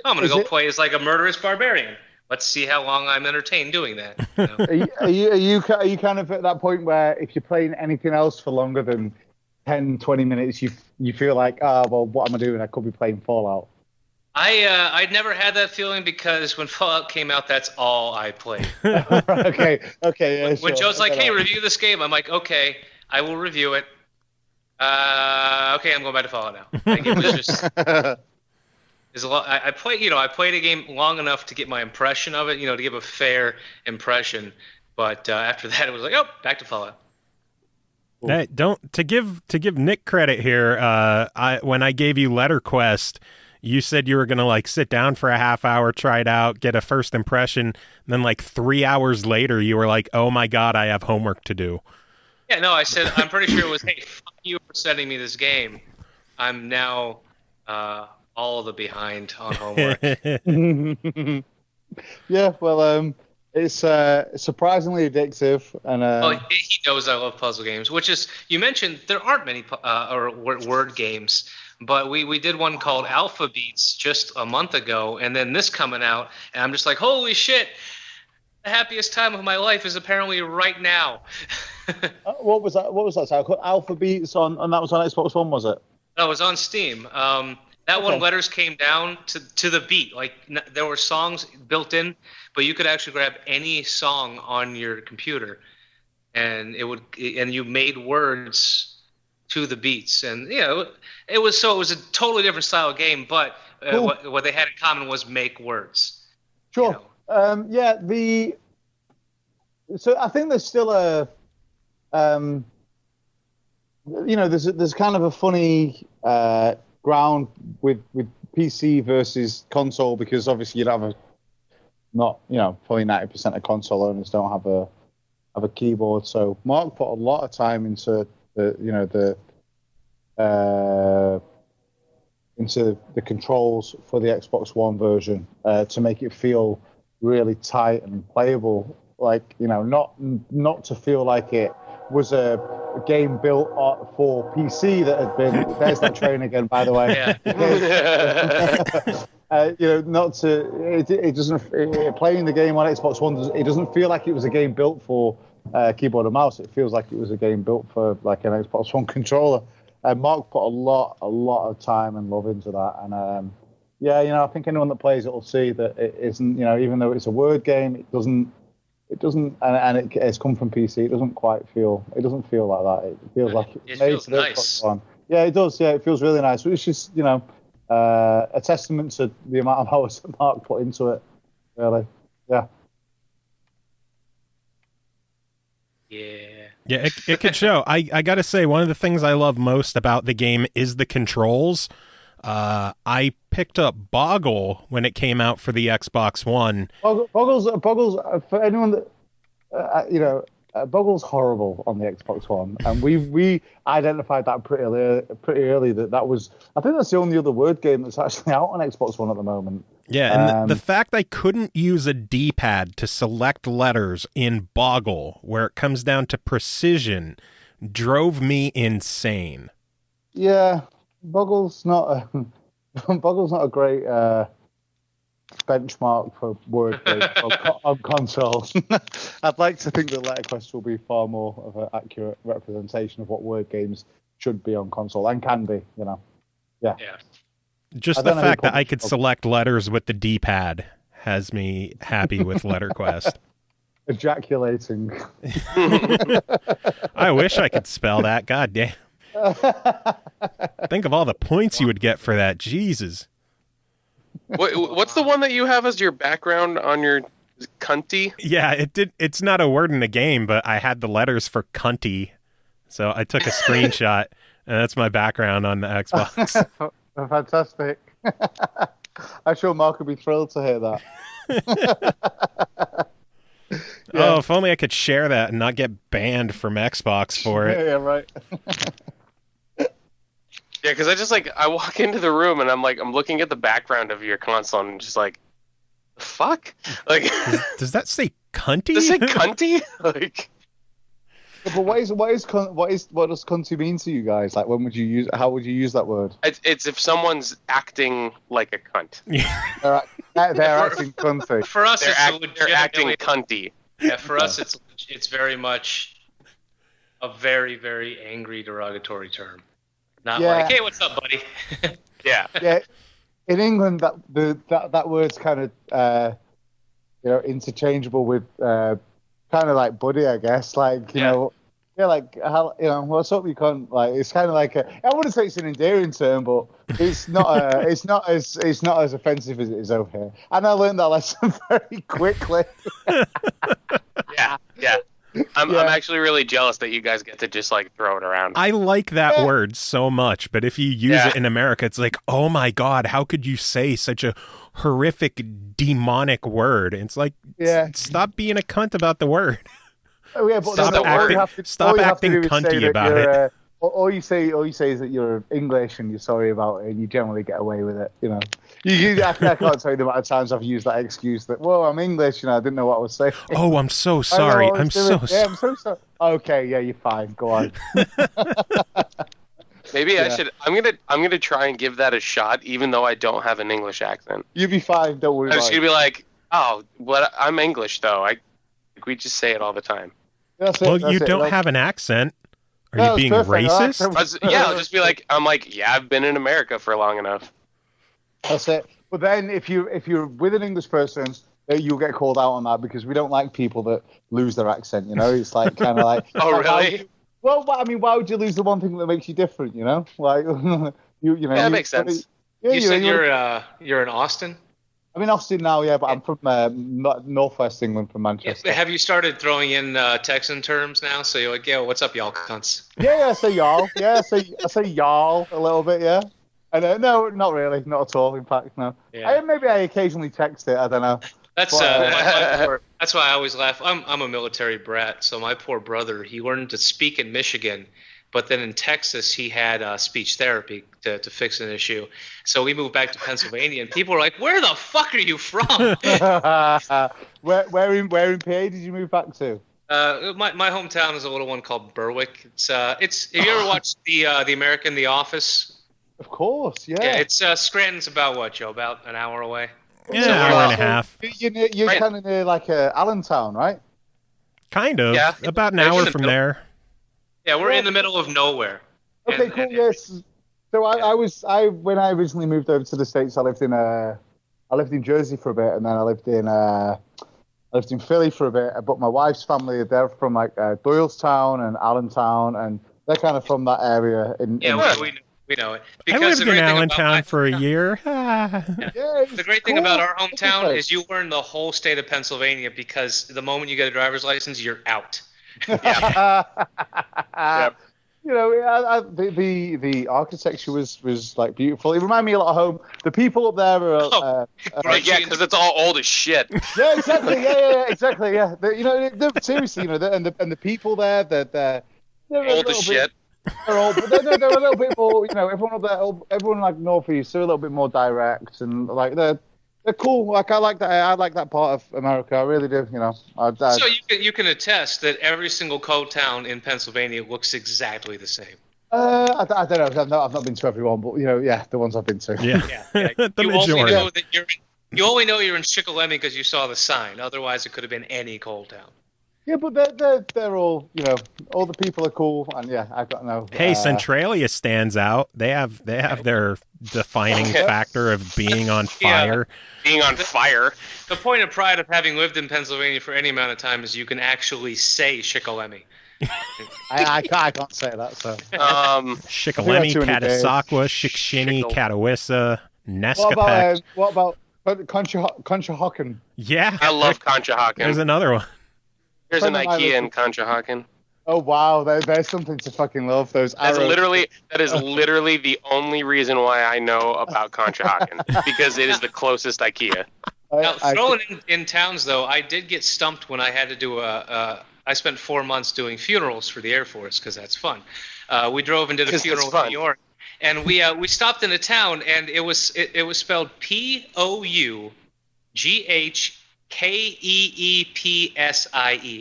I'm going to go play as like a murderous barbarian. Let's see how long I'm entertained doing that. Are you kind of at that point where if you're playing anything else for longer than 10, 20 minutes, you feel like, what am I doing? I could be playing Fallout. I never had that feeling because when Fallout came out, that's all I played. Okay. Yeah, when Joe's like, "Hey, review this game," I'm like, "Okay, I will review it." Okay, I'm going back to Fallout now. Like, it was just. I played a game long enough to get my impression of it, to give a fair impression. But after that, it was like, back to Fallout. Hey, to give Nick credit here. When I gave you Letter Quest, you said you were gonna sit down for a half hour, try it out, get a first impression. And then 3 hours later, you were like, "Oh my god, I have homework to do." Yeah, no, I said I'm pretty sure it was, "Hey, fuck you for sending me this game. I'm now." All the behind on homework. Yeah, well, it's surprisingly addictive, and he knows I love puzzle games. Which is, you mentioned there aren't many word games, but we did one called Alpha Beats just a month ago, and then this coming out, and I'm just like, holy shit! The happiest time of my life is apparently right now. What was that? What was that title? Alpha Beats and that was on Xbox One, was it? No, it was on Steam. That one, letters came down to the beat. There were songs built in, but you could actually grab any song on your computer, and you made words to the beats. And it was a totally different style of game. But Cool. What they had in common was make words. Sure. So I think there's still there's kind of a funny. Ground with PC versus console, because obviously you'd have probably 90% of console owners don't have a keyboard. So Mark put a lot of time into the controls for the Xbox One version to make it feel really tight and playable. Not to feel like it was a game built for PC that had been. There's that train again, by the way. Yeah. not to. It doesn't. Playing the game on Xbox One, it doesn't feel like it was a game built for keyboard and mouse. It feels like it was a game built for like an Xbox One controller. Mark put a lot of time and love into that, and I think anyone that plays it will see that it isn't. Even though it's a word game, it doesn't, and it's come from PC. It doesn't quite feel. It doesn't feel like that. It feels like it feels nice. Yeah, it does. Yeah, it feels really nice. Which is, a testament to the amount of hours that Mark put into it. Really. Yeah. Yeah, it could show. I gotta say, one of the things I love most about the game is the controls. I picked up Boggle when it came out for the Xbox One. Boggle's for anyone that Boggle's horrible on the Xbox One, and we identified that pretty early that was. I think that's the only other word game that's actually out on Xbox One at the moment. Yeah, and the fact I couldn't use a D-pad to select letters in Boggle, where it comes down to precision, drove me insane. Yeah, Boggle's not a great benchmark for word games on consoles. I'd like to think that Letterquest will be far more of an accurate representation of what word games should be on console and can be. Yeah. Just the fact that I could select letters with the D-pad has me happy with Letterquest. Ejaculating. I wish I could spell that. God damn. Think of all the points you would get for that. Jesus. What's the one that you have as your background on your cunty? Yeah, it's not a word in the game, but I had the letters for cunty. So I took a screenshot, and that's my background on the Xbox. Fantastic. I'm sure Mark would be thrilled to hear that. Oh, if only I could share that and not get banned from Xbox for it. Yeah, right. Yeah, because I walk into the room and I'm looking at the background of your console and just like, the fuck? Like, does that say cunty? Does it say cunty? Like, but what does cunty mean to you guys? Like, how would you use that word? It's if someone's acting like a cunt. They're acting cunty. For us, they're acting cunty. Yeah, for us, it's very much a very, very angry, derogatory term. Not like, hey, what's up, buddy? Yeah. Yeah. In England, that word's kind of interchangeable with kind of like buddy, I guess. Like like how, what's up, you cunt? Like, it's kind of like I wouldn't say it's an endearing term, but it's not it's not as offensive as it is over here. And I learned that lesson very quickly. Yeah. I'm actually really jealous that you guys get to just like throw it around. I like that word so much, but if you use it in America, it's like, oh my God, how could you say such a horrific, demonic word? And it's like, stop being a cunt about the word. Oh yeah, but stop acting cunty about it. All you say is that you're English and you're sorry about it, and you generally get away with it. I can't tell you the amount of times I've used that excuse that, well, I'm English, I didn't know what I was saying. Oh, I'm so sorry. I'm so sorry. Yeah, I'm so sorry. Okay, yeah, you're fine. Go on. Maybe I should. I'm gonna try and give that a shot, even though I don't have an English accent. You'll be fine. Don't worry. I'm just gonna be like, oh, what? I'm English though. We just say it all the time. You don't have an accent. Are you being racist? I'll just be like, I've been in America for long enough. That's it. But then if you're with an English person, you'll get called out on that because we don't like people that lose their accent. It's like kind of like. Oh really? Well, I mean, why would you lose the one thing that makes you different? Like Yeah, that makes sense. You said you're in Austin. I'm in Austin now, yeah, but I'm from northwest England, from Manchester. Yeah, have you started throwing in Texan terms now? So you're like, yeah, what's up, y'all cunts? Yeah, I say y'all. Yeah, I say y'all a little bit, yeah. And no, not really, not at all. In fact, no. Yeah. Maybe I occasionally text it. I don't know. That's that's why I always laugh. I'm a military brat, so my poor brother, he learned to speak in Michigan. But then in Texas, he had speech therapy to fix an issue. So we moved back to Pennsylvania, and people were like, "Where the fuck are you from?" Where in PA did you move back to? My hometown is a little one called Berwick. It's. Have you ever watched the American The Office? Of course, yeah. Yeah, it's Scranton's about what, Joe? About an hour away. Yeah, So an hour and a half. You're Right. kind of near like Allentown, right? Kind of. Yeah. About an It's in hour the from middle. there. Yeah, we're in the middle of nowhere. Okay, And- cool. and- Yes. So when I originally moved over to the States, I lived in Jersey for a bit, and then I lived in Philly for a bit. But my wife's family, they're from like Doylestown and Allentown, and they're kind of from that area. Yeah, we know it. I Because lived the in great thing about Allentown my for a hometown- year. Yeah, The great thing about our hometown is you learn the whole state of Pennsylvania because the moment you get a driver's license, you're out. Yep. You know, the architecture was like beautiful. It reminded me a lot of home. The people up there are. Right, yeah, because it's all old as shit. Yeah, exactly. Yeah, exactly. Yeah, they're seriously, and the people there, they're Old as shit. They're old, but they're a little bit more. Everyone up there, everyone like northeast, they're a little bit more direct, and like they're cool. Like I like that. I like that part of America. I really do. So you can attest that every single town in Pennsylvania looks exactly the same. I don't know. I've not been to everyone, but yeah, the ones I've been to. Yeah. Yeah. The you only majority. know that you only know you're in Shikellamy because you saw the sign. Otherwise, it could have been any coal town. Yeah, but they're all all the people are cool, and yeah, I don't know. Hey, Centralia stands out. They have their defining factor of being on fire. Being on fire. The point of pride of having lived in Pennsylvania for any amount of time is you can actually say Shikellamy. I can't say that. So Shikellamy, too many days. Catasauqua, Shikshini, Catawissa, what Nescapek. about Conshohocken? Yeah. I love Conshohocken. There's another one. There's an Friend of mine IKEA in lives- Conshohocken. Oh wow, there's something to fucking love. Those That arrows. is literally the only reason why I know about Conshohocken because it is the closest IKEA. Now, throwing in towns, though, I did get stumped when I had to do I spent 4 months doing funerals for the Air Force because that's fun. We drove and did a 'Cause it's funeral in fun. New York, and we stopped in a town, and it was spelled Poughkeepsie,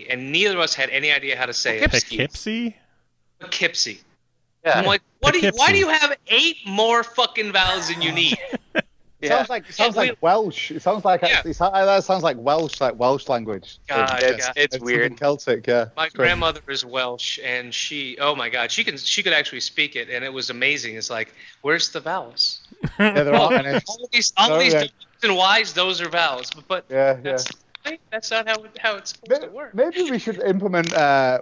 and neither of us had any idea how to say it. Poughkeepsie? Poughkeepsie. Yeah. I'm like, why do Poughkeepsie. you have 8 more fucking vowels than you need? Yeah. Sounds like Welsh. It sounds like Yeah. that sounds like Welsh language. God, It's Something weird. Celtic, yeah. My It's great. grandmother is Welsh, and oh my God, she could actually speak it, and it was amazing. It's like, where's the vowels? Yeah, there aren't any. All these yeah. W's and Y's, those are vowels, but Yeah, that's not how it's supposed to work. Maybe we should implement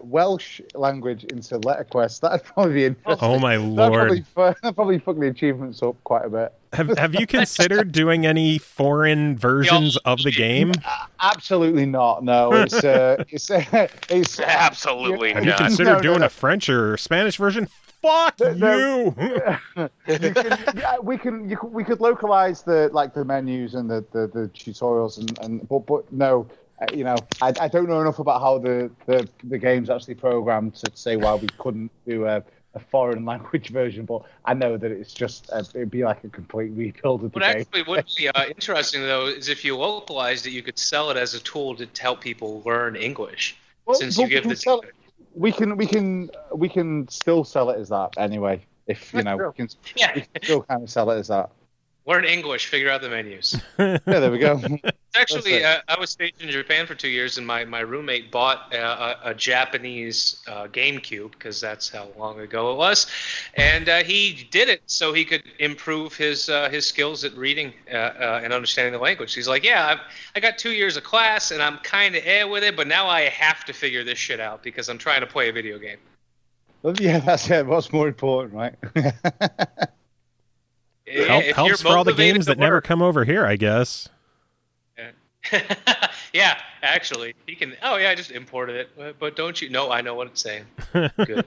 Welsh language into LetterQuest. That'd probably be interesting. Oh my lord. That'd probably fuck the achievements up quite a bit. Have you considered doing any foreign versions of the game? Absolutely not. No, it's Absolutely Have you not. considered doing no. a French or Spanish version? Fuck No. you! we could localize the menus and the tutorials but no, I don't know enough about how the game's actually programmed to say why we couldn't do a foreign language version, but I know that it's just it'd be like a complete rebuild of the What game. actually would be interesting though is if you localized it, you could sell it as a tool to help people learn English. Well, Since but you give we can the sell it- we can still sell it as that anyway. If we can still kind of sell it as that. Learn English, figure out the menus. Yeah, there we go. Actually, That's I was stationed in Japan for 2 years, and my roommate bought a Japanese GameCube because that's how long ago it was, and he did it so he could improve his skills at reading and understanding the language. He's like, yeah, I got 2 years of class, and I'm kind of with it, but now I have to figure this shit out because I'm trying to play a video game. Well, yeah, that's it. What's more important, right? Helps for all the games that never come over here, I guess. Yeah, actually, he can. Oh yeah, I just imported it. But don't you? No, I know what it's saying. Good.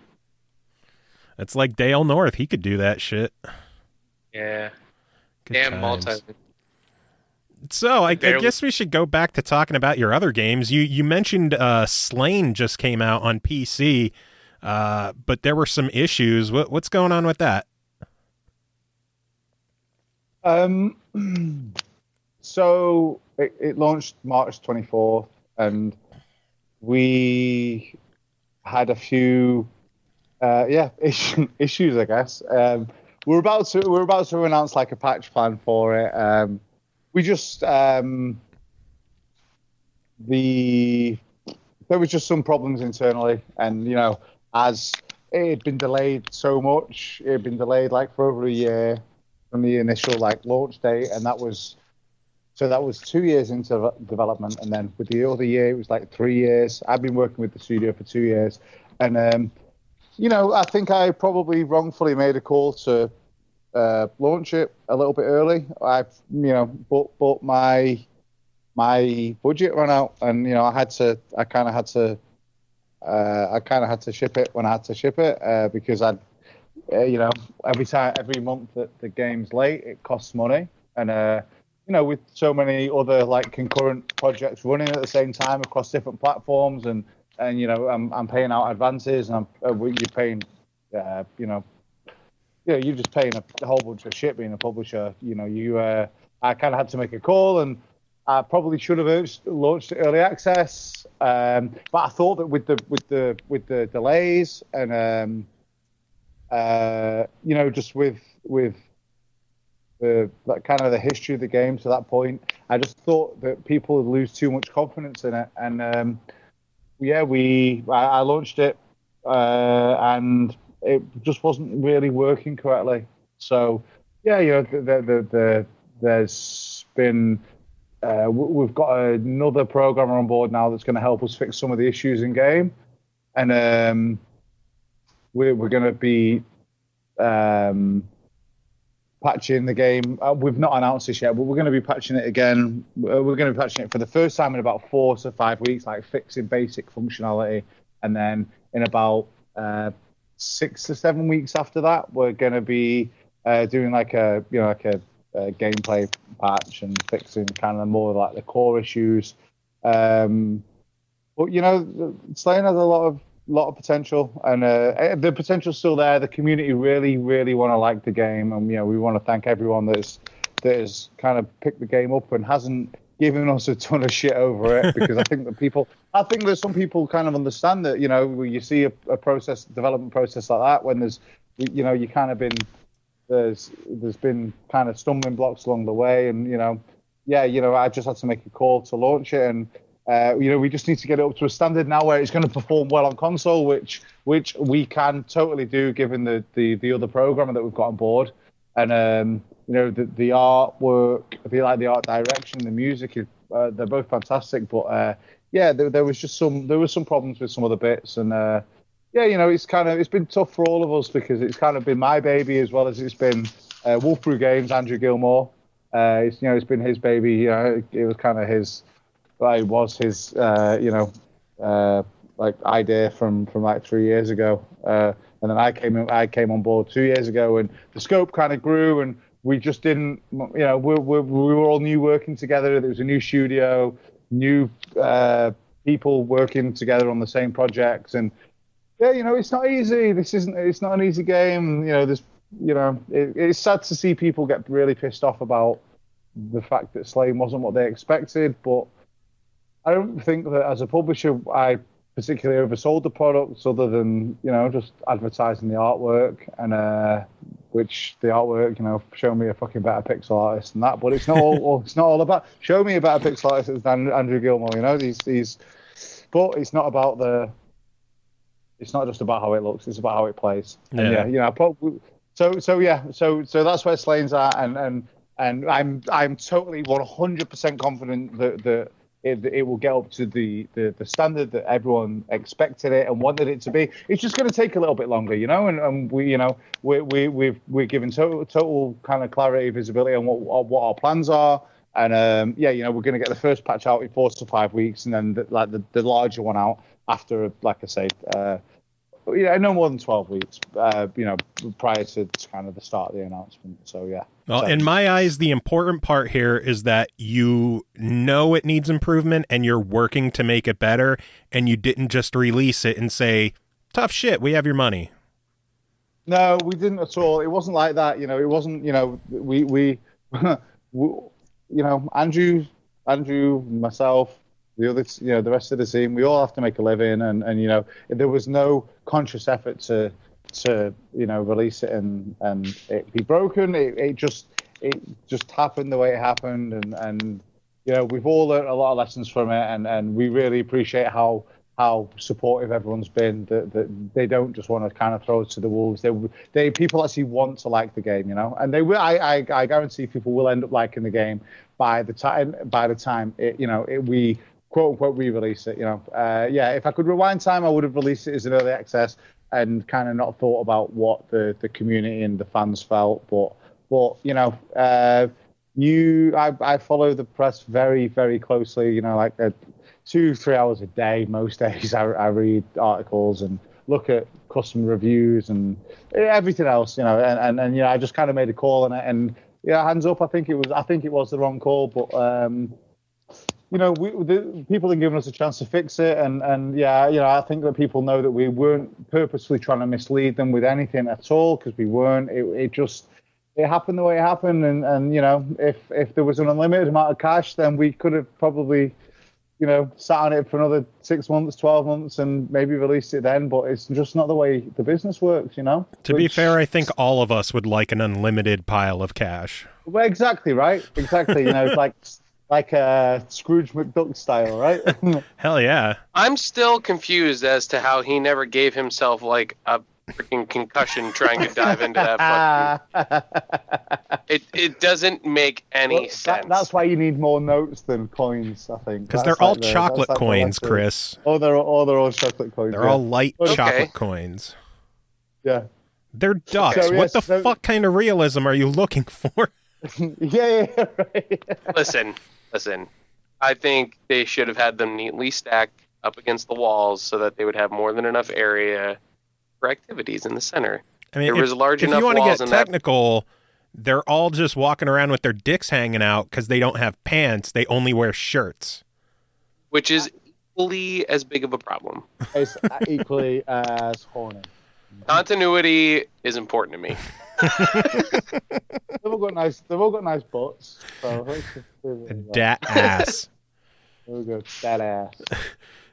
It's like Dale North. He could do that shit. Yeah. Good Damn times. multi. So I Barely- guess we should go back to talking about your other games. You mentioned Slain just came out on PC, but there were some issues. What's going on with that? So it launched March 24th, and we had a few issues, I guess. we're about to announce like a patch plan for it. We just there was just some problems internally, and as it had been delayed so much, it had been delayed like for over a year from the initial like launch date, and that was 2 years into development, and then with the other year it was like 3 years. I've been working with the studio for 2 years, and I think I probably wrongfully made a call to launch it a little bit early. But my budget ran out, and I kind of had to ship it when I had to ship it because every month that the game's late, it costs money, and with so many other like concurrent projects running at the same time across different platforms, and I'm paying out advances, and you're paying, you're just paying a whole bunch of shit being a publisher. I kind of had to make a call, and I probably should have launched early access, but I thought that with the delays and just with the kind of the history of the game to that point, I just thought that people would lose too much confidence in it, and I launched it, and it just wasn't really working correctly. So there's been we've got another programmer on board now that's going to help us fix some of the issues in game, and we're going to be patching the game. We've not announced this yet, but we're going to be patching it again. We're going to be patching it for the first time in about 4 to 5 weeks, like fixing basic functionality, and then in about 6 to 7 weeks after that, we're going to be doing like a gameplay patch and fixing kind of more like the core issues. But Slaying has a lot of potential, and the potential's still there. The community really, really want to like the game, and we want to thank everyone that has kind of picked the game up and hasn't given us a ton of shit over it, because I think that some people kind of understand that when you see a development process like that, when there's you kind of been there's been kind of stumbling blocks along the way, and I just had to make a call to launch it, and we just need to get it up to a standard now where it's going to perform well on console, which we can totally do given the other programmer that we've got on board, and the artwork, the art direction, the music, they're both fantastic, but there was some problems with some of the bits, and it's been tough for all of us because it's kind of been my baby as well as it's been Wolf Brew Games, Andrew Gilmore. It's been his baby. It was kind of his. It was his, like idea from like 3 years ago, and then I came on board 2 years ago, and the scope kind of grew, and we just didn't, we were all new working together. There was a new studio, new people working together on the same projects, and it's not easy. It's not an easy game. It's sad to see people get really pissed off about the fact that Slaying wasn't what they expected, but I don't think that as a publisher I particularly oversold the products, other than just advertising the artwork, and which the artwork, show me a fucking better pixel artist than that. But it's not all. It's not all about show me a better pixel artist than Andrew Gilmore. These, but it's not about it's not just about how it looks. It's about how it plays. Yeah. And so that's where Slaying's at, and I'm totally 100% confident that it will get up to the standard that everyone expected it and wanted it to be. It's just going to take a little bit longer, and we're given total kind of clarity, visibility on what our plans are, and we're going to get the first patch out in 4 to 5 weeks, and then the larger one out after, like I say, no more than 12 weeks, prior to kind of the start of the announcement. So, yeah. Well, in my eyes, the important part here is that it needs improvement and you're working to make it better, and you didn't just release it and say, tough shit, we have your money. No, we didn't at all. It wasn't like that. It wasn't, we Andrew, myself, the others, the rest of the team, we all have to make a living, and there was no conscious effort to to release it and it be broken. It just happened the way it happened, and we've all learned a lot of lessons from it, and we really appreciate how supportive everyone's been. That they don't just want to kind of throw it to the wolves. They people actually want to like the game, and they will. I guarantee people will end up liking the game by the time we quote unquote re-release it. If I could rewind time, I would have released it as an early access and kind of not thought about what the community and the fans felt. But I follow the press very, very closely. 2-3 hours a day most days. I read articles and look at customer reviews and everything else. And I just kind of made a call on it. And hands up, I think it was the wrong call, but the people have given us a chance to fix it, and I think that people know that we weren't purposely trying to mislead them with anything at all, because we weren't. It happened the way it happened, and if there was an unlimited amount of cash, then we could have probably sat on it for another 6 months, 12 months, and maybe released it then. But it's just not the way the business works, To be fair, I think all of us would like an unlimited pile of cash. Well, exactly, right? Exactly. It's like a Scrooge McDuck style, right? Hell yeah. I'm still confused as to how he never gave himself like a freaking concussion trying to dive into that fucking... It doesn't make any sense. That's why you need more notes than coins, I think. Because they're all chocolate coins, Chris. Oh, they're all chocolate coins. They're all light chocolate coins. Yeah. They're ducks. What the fuck kind of realism are you looking for? Yeah, right. Listen. I think they should have had them neatly stacked up against the walls so that they would have more than enough area for activities in the center. I mean, there was large enough walls. If you want to get technical, they're all just walking around with their dicks hanging out because they don't have pants. They only wear shirts. Which is equally as big of a problem. It's equally as horny. Continuity is important to me. They've all got nice butts. So dat ass. There we go. Dat ass.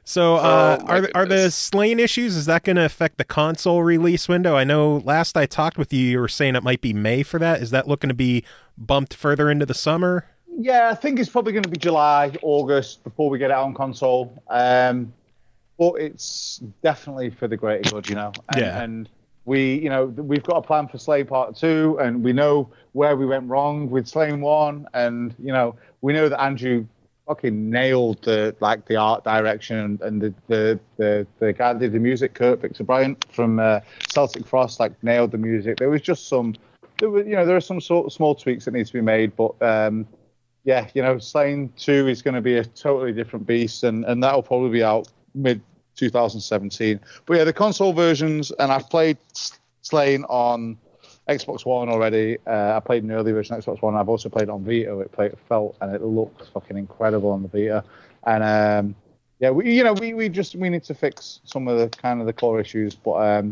So, are the Slain issues, is that going to affect the console release window? I know last I talked with you, you were saying it might be May for that. Is that looking to be bumped further into the summer? Yeah, I think it's probably going to be July, August before we get it on console. But it's definitely for the greater good, And we've got a plan for Slain Part 2, and we know where we went wrong with Slain 1, and we know that Andrew fucking nailed the art direction, and the guy that did the music, Kurt Victor Bryant from Celtic Frost, nailed the music. There was just there are some sort of small tweaks that need to be made, but Slain 2 is going to be a totally different beast, and that'll probably be out mid 2017. But yeah, the console versions, and I've played Slain on Xbox One already. I played an early version of Xbox One. I've also played it on Vita. It felt and it looks fucking incredible on the Vita. And we need to fix some of the core issues, but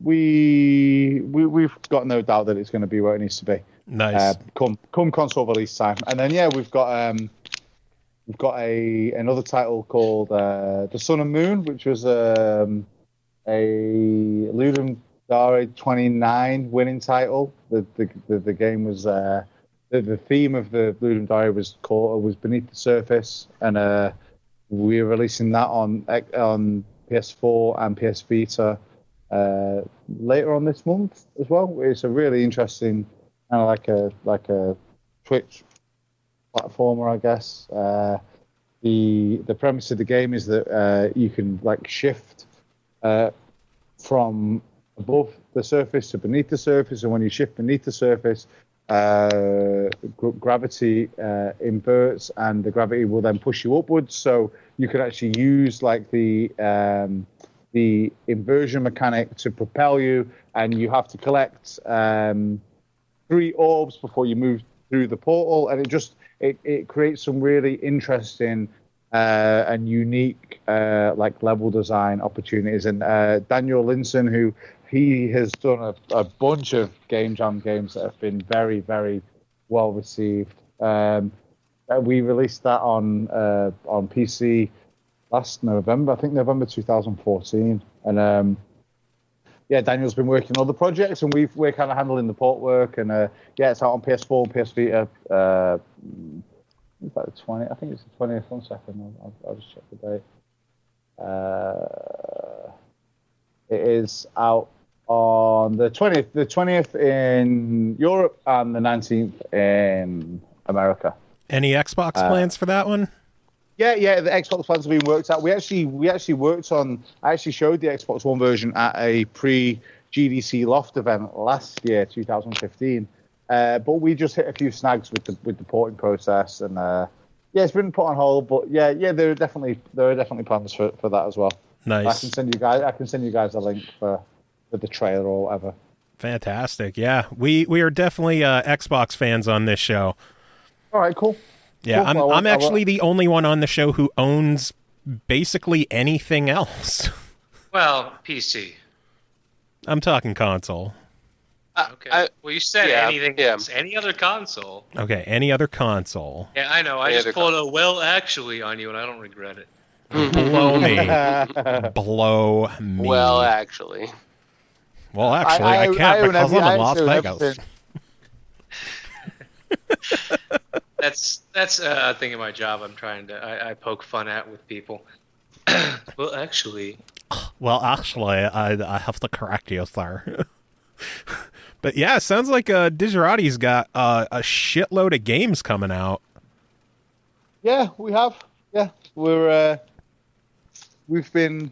we've got no doubt that it's going to be where it needs to be. Nice. Come console release time, and then we've got another title called The Sun and Moon, which was a Ludum Dare 29 winning title. The game was the theme of the Ludum Dare was Beneath the Surface, and we're releasing that on PS4 and PS Vita later on this month as well. It's a really interesting kind of like a Twitch platformer, I guess. The premise of the game is that you can shift from above the surface to beneath the surface, and when you shift beneath the surface, gravity inverts, and the gravity will then push you upwards. So you could actually use the inversion mechanic to propel you, and you have to collect 3 orbs before you move through the portal, and it creates some really interesting and unique level design opportunities. And Daniel Linson, who he has done a bunch of Game Jam games that have been very, very well received. We released that on PC last November, I think November 2014, and Daniel's been working on other projects, and we're kind of handling the port work. And it's out on PS4 and PS Vita. It's like the 20th. I think it's the 20th. 1 second, I'll just check the date. It is out on the 20th. The 20th in Europe and the 19th in America. Any Xbox plans for that one? Yeah, the Xbox plans have been worked out. We actually worked on. I actually showed the Xbox One version at a pre-GDC Loft event last year, 2015. But we just hit a few snags with the porting process, and it's been put on hold. But yeah, there are definitely plans for that as well. Nice. I can send you guys a link for the trailer or whatever. Fantastic. Yeah, we are definitely Xbox fans on this show. All right, cool. Yeah, cool. I'm actually the only one on the show who owns basically anything else. Well, PC. I'm talking console. Okay. Well, you said anything else. Any other console. Okay, any other console. Yeah, I know. I just pulled a well actually on you, and I don't regret it. Blow me. Blow me. Well, actually. Well, actually, I can't because I'm in Las Vegas. That's a thing in my job. I'm trying to I poke fun at with people. Well, actually, I have to correct you, sir. But yeah, it sounds like Digerati's got a shitload of games coming out. Yeah, we have. Yeah, we've been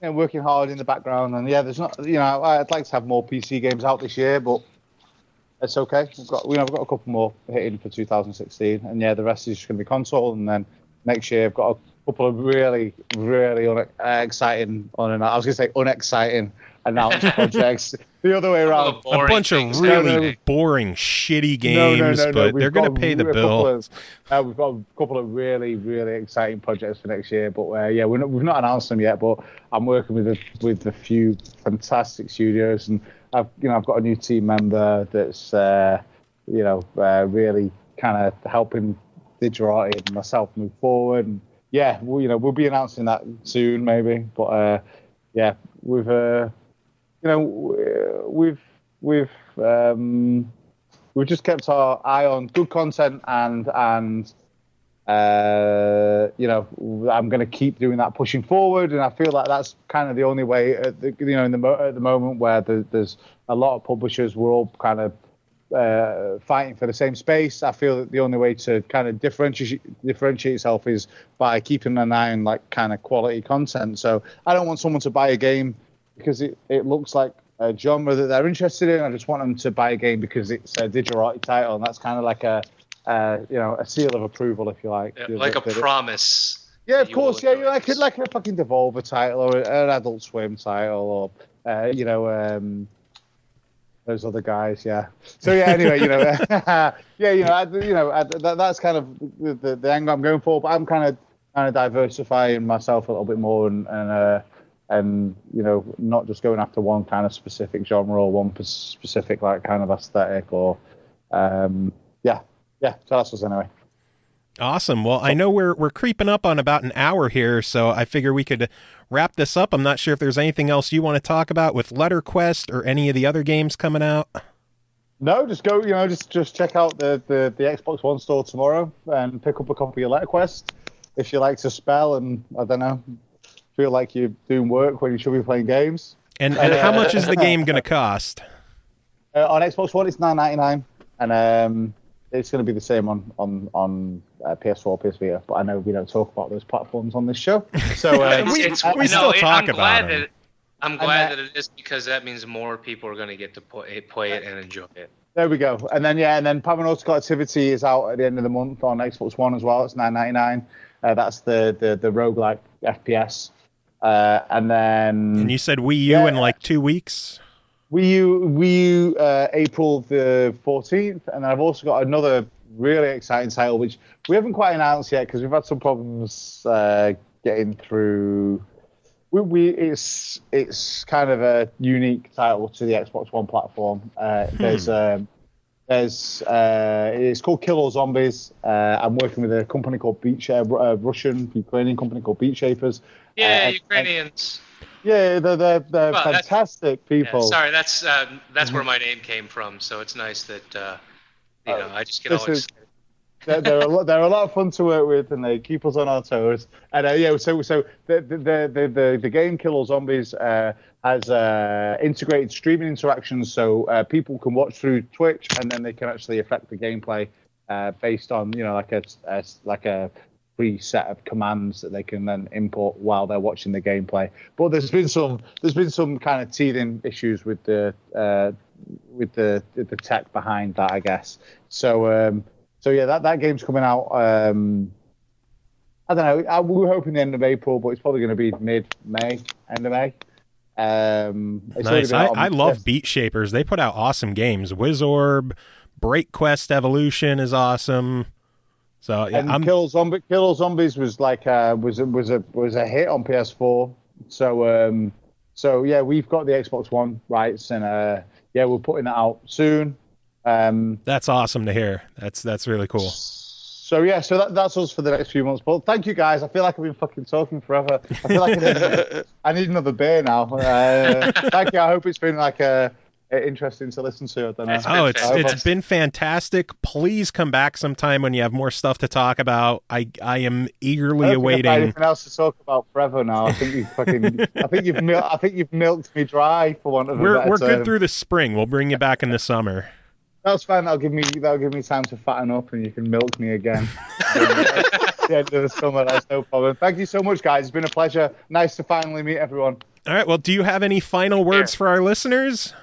working hard in the background, and there's not. I'd like to have more PC games out this year, but it's okay. We've got a couple more hitting for 2016, and the rest is just going to be console. And then next year, I've got a couple of really, really exciting. I was going to say unexciting announced projects. The other way around. A bunch of really boring, shitty games, but they're going to pay the bill. We've got a couple of really, really exciting projects for next year, but we've not announced them yet. But I'm working with a few fantastic studios, and I've got a new team member that's really kind of helping Digerati and myself move forward. And we'll be announcing that soon, maybe. But we've just kept our eye on good content, and I'm going to keep doing that, pushing forward, and I feel like that's kind of the only way at the moment where there's a lot of publishers. We're all kind of fighting for the same space. I feel that the only way to kind of differentiate yourself is by keeping an eye on like kind of quality content. So I don't want someone to buy a game because it looks like a genre that they're interested in. I just want them to buy a game because it's a Digerati title, and that's kind of like a seal of approval, if you like. Yeah, like a promise. Yeah, of course. Yeah, you like a fucking Devolver title or an Adult Swim title, or those other guys. Yeah. So anyway, that's kind of the angle I'm going for. But I'm kind of diversifying myself a little bit more, and not just going after one kind of specific genre or one specific like kind of aesthetic or so that's us anyway. Awesome. Well, I know we're creeping up on about an hour here, so I figure we could wrap this up. I'm not sure if there's anything else you want to talk about with Letterquest or any of the other games coming out. No, just go, just check out the Xbox One store tomorrow and pick up a copy of Letterquest if you like to spell and, I don't know, feel like you're doing work when you should be playing games. And how much is the game going to cost? On Xbox One, it's $9.99, and it's going to be the same on PS4, PS Vita. But I know we don't talk about those platforms on this show, so we still talk about them. I'm glad that it is, because that means more people are going to get to play it and enjoy it. There we go. And then Paranormal Activity is out at the end of the month on Xbox One as well. It's $9.99. That's the roguelike FPS. And you said Wii U in like 2 weeks? Wii U April the 14th. And then I've also got another really exciting title, which we haven't quite announced yet because we've had some problems getting through. It's kind of a unique title to the Xbox One platform. It's called Kill All Zombies. I'm working with a company called Russian-Ukrainian company called Beat Shapers. Yeah, Ukrainians. Yeah, they're Well, fantastic people. sorry, that's where my name came from. So it's nice that I just get all excited. They're a lot of fun to work with, and they keep us on our toes. And so the game Kill Zombies has integrated streaming interactions, so people can watch through Twitch, and then they can actually affect the gameplay based on like a free set of commands that they can then import while they're watching the gameplay. But there's been some kind of teething issues with the tech behind that, I guess. So yeah, that game's coming out. I don't know. We were hoping the end of April, but it's probably going to be mid-May, end of May. Nice. I love Beat Shapers. They put out awesome games. Wizorb, Break Quest Evolution is awesome. So yeah, and Kill Zombies was like was a hit on PS4. So yeah, we've got the Xbox One rights, and yeah, we're putting that out soon. That's awesome to hear. That's really cool. So yeah, that's us for the next few months. But thank you guys. I feel like I've been fucking talking forever. I feel like I need another beer now. Thank you. I hope it's been like interesting to listen to. I don't know. It's been fantastic. Please come back sometime when you have more stuff to talk about. I am eagerly awaiting. I've got anything else to talk about forever now. I think you've milked me dry for want of a better term. We're good through the spring. We'll bring you back in the summer. That's fine. That'll give me time to fatten up, and you can milk me again. At the end of the summer, that's no problem. Thank you so much, guys. It's been a pleasure. Nice to finally meet everyone. All right. Well, do you have any final words for our listeners?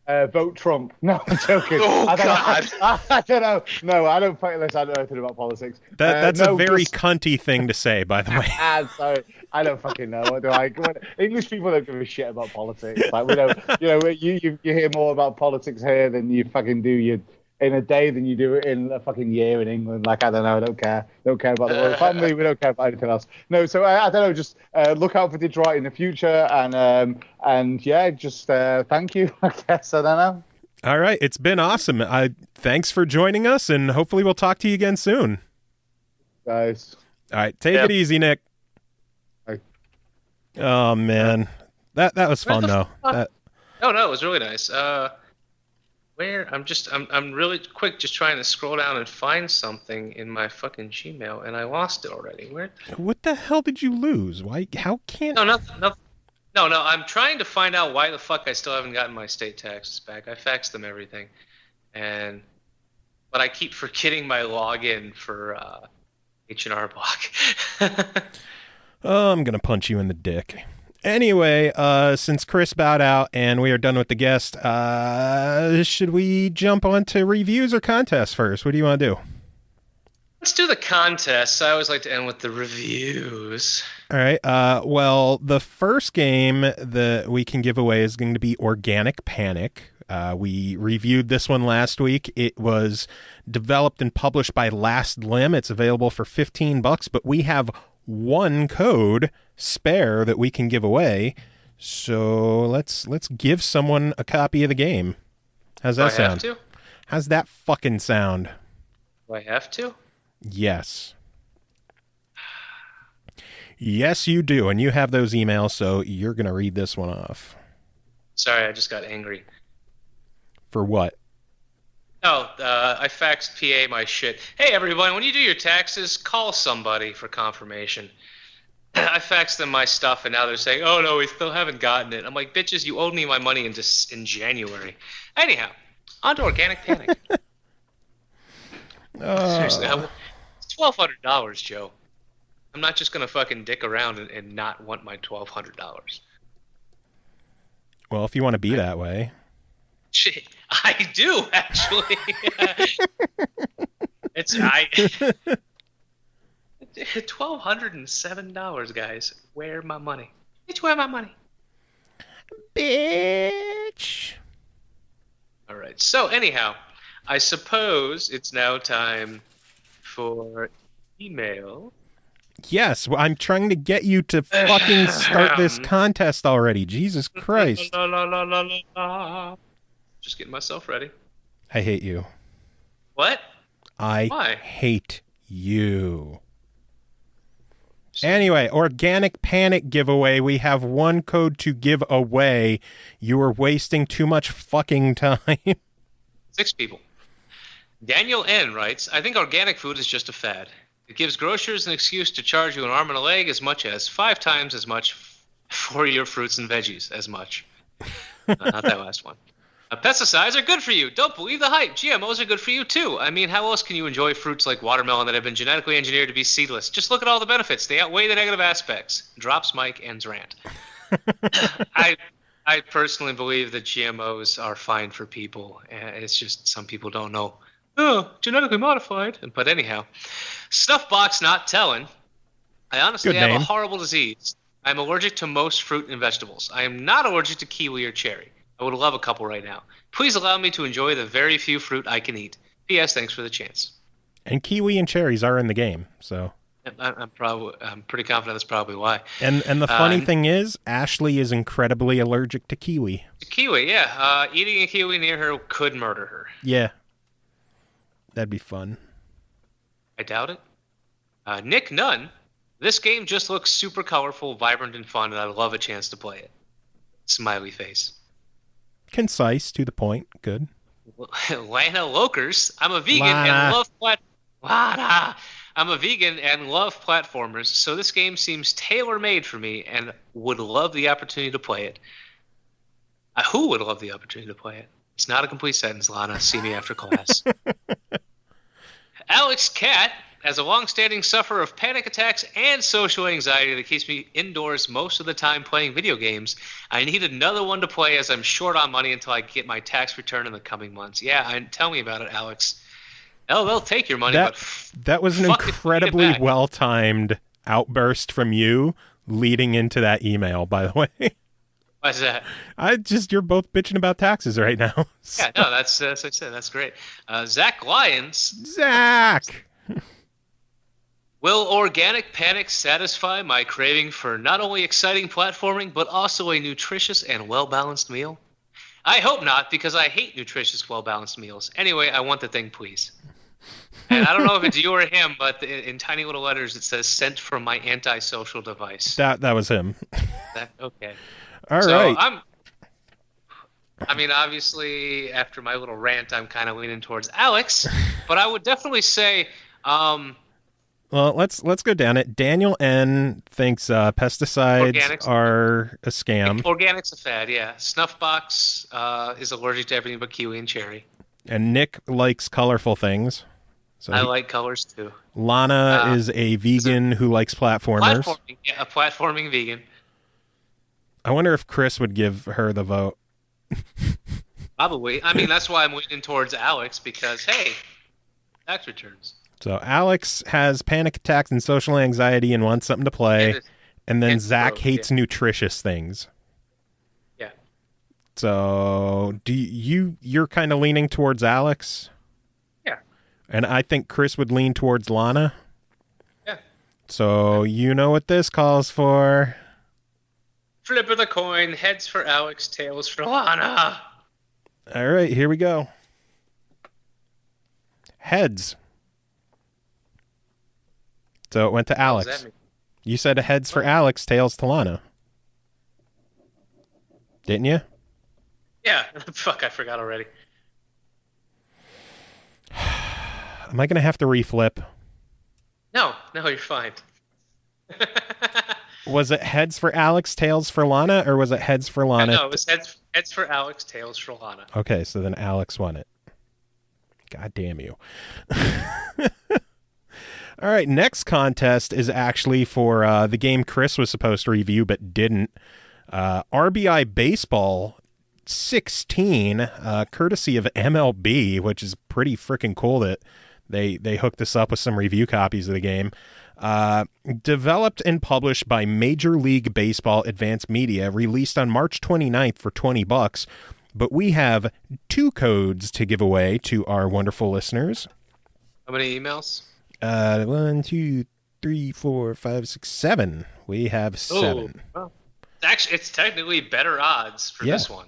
Vote Trump. No, I'm joking. Oh, God. I don't know. No, I don't know anything about politics. That's a very cunty thing to say, by the way. I'm sorry. I don't fucking know. What do I? English people don't give a shit about politics. Like we don't. You hear more about politics here than you fucking do in a day than you do in a fucking year in England. Like I don't know. I don't care. Don't care about the royal family. We don't care about anything else. No. So I don't know. Just look out for Digerati in the future, and yeah, just thank you. I guess I don't know. All right. It's been awesome. Thanks for joining us, and hopefully we'll talk to you again soon. Guys. All right. Take it easy, Nick. Bye. Oh man, that was fun though. No, it was really nice. Where I'm really quick, just trying to scroll down and find something in my fucking Gmail, and I lost it already. Where? What the hell did you lose? Why? How can't? No, nothing. No. I'm trying to find out why the fuck I still haven't gotten my state taxes back. I faxed them everything, but I keep forgetting my login for H&R Block. Oh, I'm gonna punch you in the dick. Anyway, since Chris bowed out and we are done with the guest, should we jump on to reviews or contests first? What do you want to do? Let's do the contests. I always like to end with the reviews. All right. Well, the first game that we can give away is going to be Organic Panic. We reviewed this one last week. It was developed and published by Last Limb. It's available for $15, but we have one code spare that we can give away. So let's give someone a copy of the game. How's that sound? Do I have to? How's that fucking sound? Do I have to? Yes. Yes, you do. And you have those emails, so you're going to read this one off. Sorry, I just got angry. For what? No, I faxed PA my shit. Hey, everyone, when you do your taxes, call somebody for confirmation. I faxed them my stuff, and now they're saying, oh, no, we still haven't gotten it. I'm like, bitches, you owed me my money in January. Anyhow, on to Organic Panic. Seriously, it's $1,200, Joe. I'm not just going to fucking dick around and not want my $1,200. Well, if you want to be that way. Shit, I do, actually. $1,207, guys. Where my money? Bitch, where my money? Bitch. All right. So anyhow, I suppose it's now time for email. Yes, well, I'm trying to get you to fucking start this contest already. Jesus Christ. Just getting myself ready. I hate you. What? Why? I hate you. Anyway, Organic Panic giveaway. We have one code to give away. You are wasting too much fucking time. 6 people. Daniel N. writes, I think organic food is just a fad. It gives grocers an excuse to charge you an arm and a leg as much as 5 times as much for your fruits and veggies as much. Not that last one. Pesticides are good for you. Don't believe the hype. GMOs are good for you, too. I mean, how else can you enjoy fruits like watermelon that have been genetically engineered to be seedless? Just look at all the benefits. They outweigh the negative aspects. Drops Mike, ends rant. I personally believe that GMOs are fine for people. It's just some people don't know. Oh, genetically modified. But anyhow, Snuffbox not telling. I honestly Good have name. a horrible disease. I'm allergic to most fruit and vegetables. I am not allergic to kiwi or cherry. I would love a couple right now. Please allow me to enjoy the very few fruit I can eat. P.S. Thanks for the chance. And kiwi and cherries are in the game, so. I'm pretty confident that's probably why. And the funny thing is, Ashley is incredibly allergic to kiwi. Kiwi, yeah. Eating a kiwi near her could murder her. Yeah. That'd be fun. I doubt it. Nick Nunn. This game just looks super colorful, vibrant, and fun, and I'd love a chance to play it. Smiley face. Concise, to the point. Good. Lana Lokers. I'm a vegan Lana. and love I'm a vegan and love platformers, so this game seems tailor-made for me and would love the opportunity to play it. Who would love the opportunity to play it? It's not a complete sentence, Lana. See me after class. Alex Cat. As a long-standing sufferer of panic attacks and social anxiety that keeps me indoors most of the time playing video games, I need another one to play as I'm short on money until I get my tax return in the coming months. Yeah, tell me about it, Alex. They'll take your money, that was an incredibly well-timed outburst from you leading into that email, by the way. Why's that? You're both bitching about taxes right now. Yeah, no, that's as I said, that's great. Zach Lyons. Zach! Will Organic Panic satisfy my craving for not only exciting platforming, but also a nutritious and well-balanced meal? I hope not, because I hate nutritious, well-balanced meals. Anyway, I want the thing, please. And I don't know if it's you or him, but in tiny little letters it says, sent from my antisocial device. That was him. Okay. All right. I mean, obviously, after my little rant, I'm kind of leaning towards Alex, but I would definitely say... Well, let's go down it. Daniel N. thinks pesticides Organics are a scam. Organic's a fad, yeah. Snuffbox is allergic to everything but kiwi and cherry. And Nick likes colorful things. So I like colors, too. Lana is a vegan who likes platformers. A platforming vegan. I wonder if Chris would give her the vote. Probably. I mean, that's why I'm leaning towards Alex, because, hey, tax returns. So Alex has panic attacks and social anxiety and wants something to play. And then Zach hates nutritious things. Yeah. So you're kind of leaning towards Alex? Yeah. And I think Chris would lean towards Lana? Yeah. So you know what this calls for? Flip of the coin, heads for Alex, tails for Lana. All right, here we go. Heads. So it went to Alex. What does that mean? You said heads for Alex, tails to Lana. Didn't you? Yeah. Fuck, I forgot already. Am I going to have to reflip? No, you're fine. Was it heads for Alex, tails for Lana, or was it heads for Lana? No, it was heads for Alex, tails for Lana. Okay, so then Alex won it. God damn you. All right, next contest is actually for the game Chris was supposed to review but didn't. RBI Baseball 16, courtesy of MLB, which is pretty freaking cool that they hooked us up with some review copies of the game. Developed and published by Major League Baseball Advanced Media, released on March 29th for $20. But we have 2 codes to give away to our wonderful listeners. How many emails? 1, 2, 3, 4, 5, 6, 7. We have 7. Well, it's technically better odds for this one.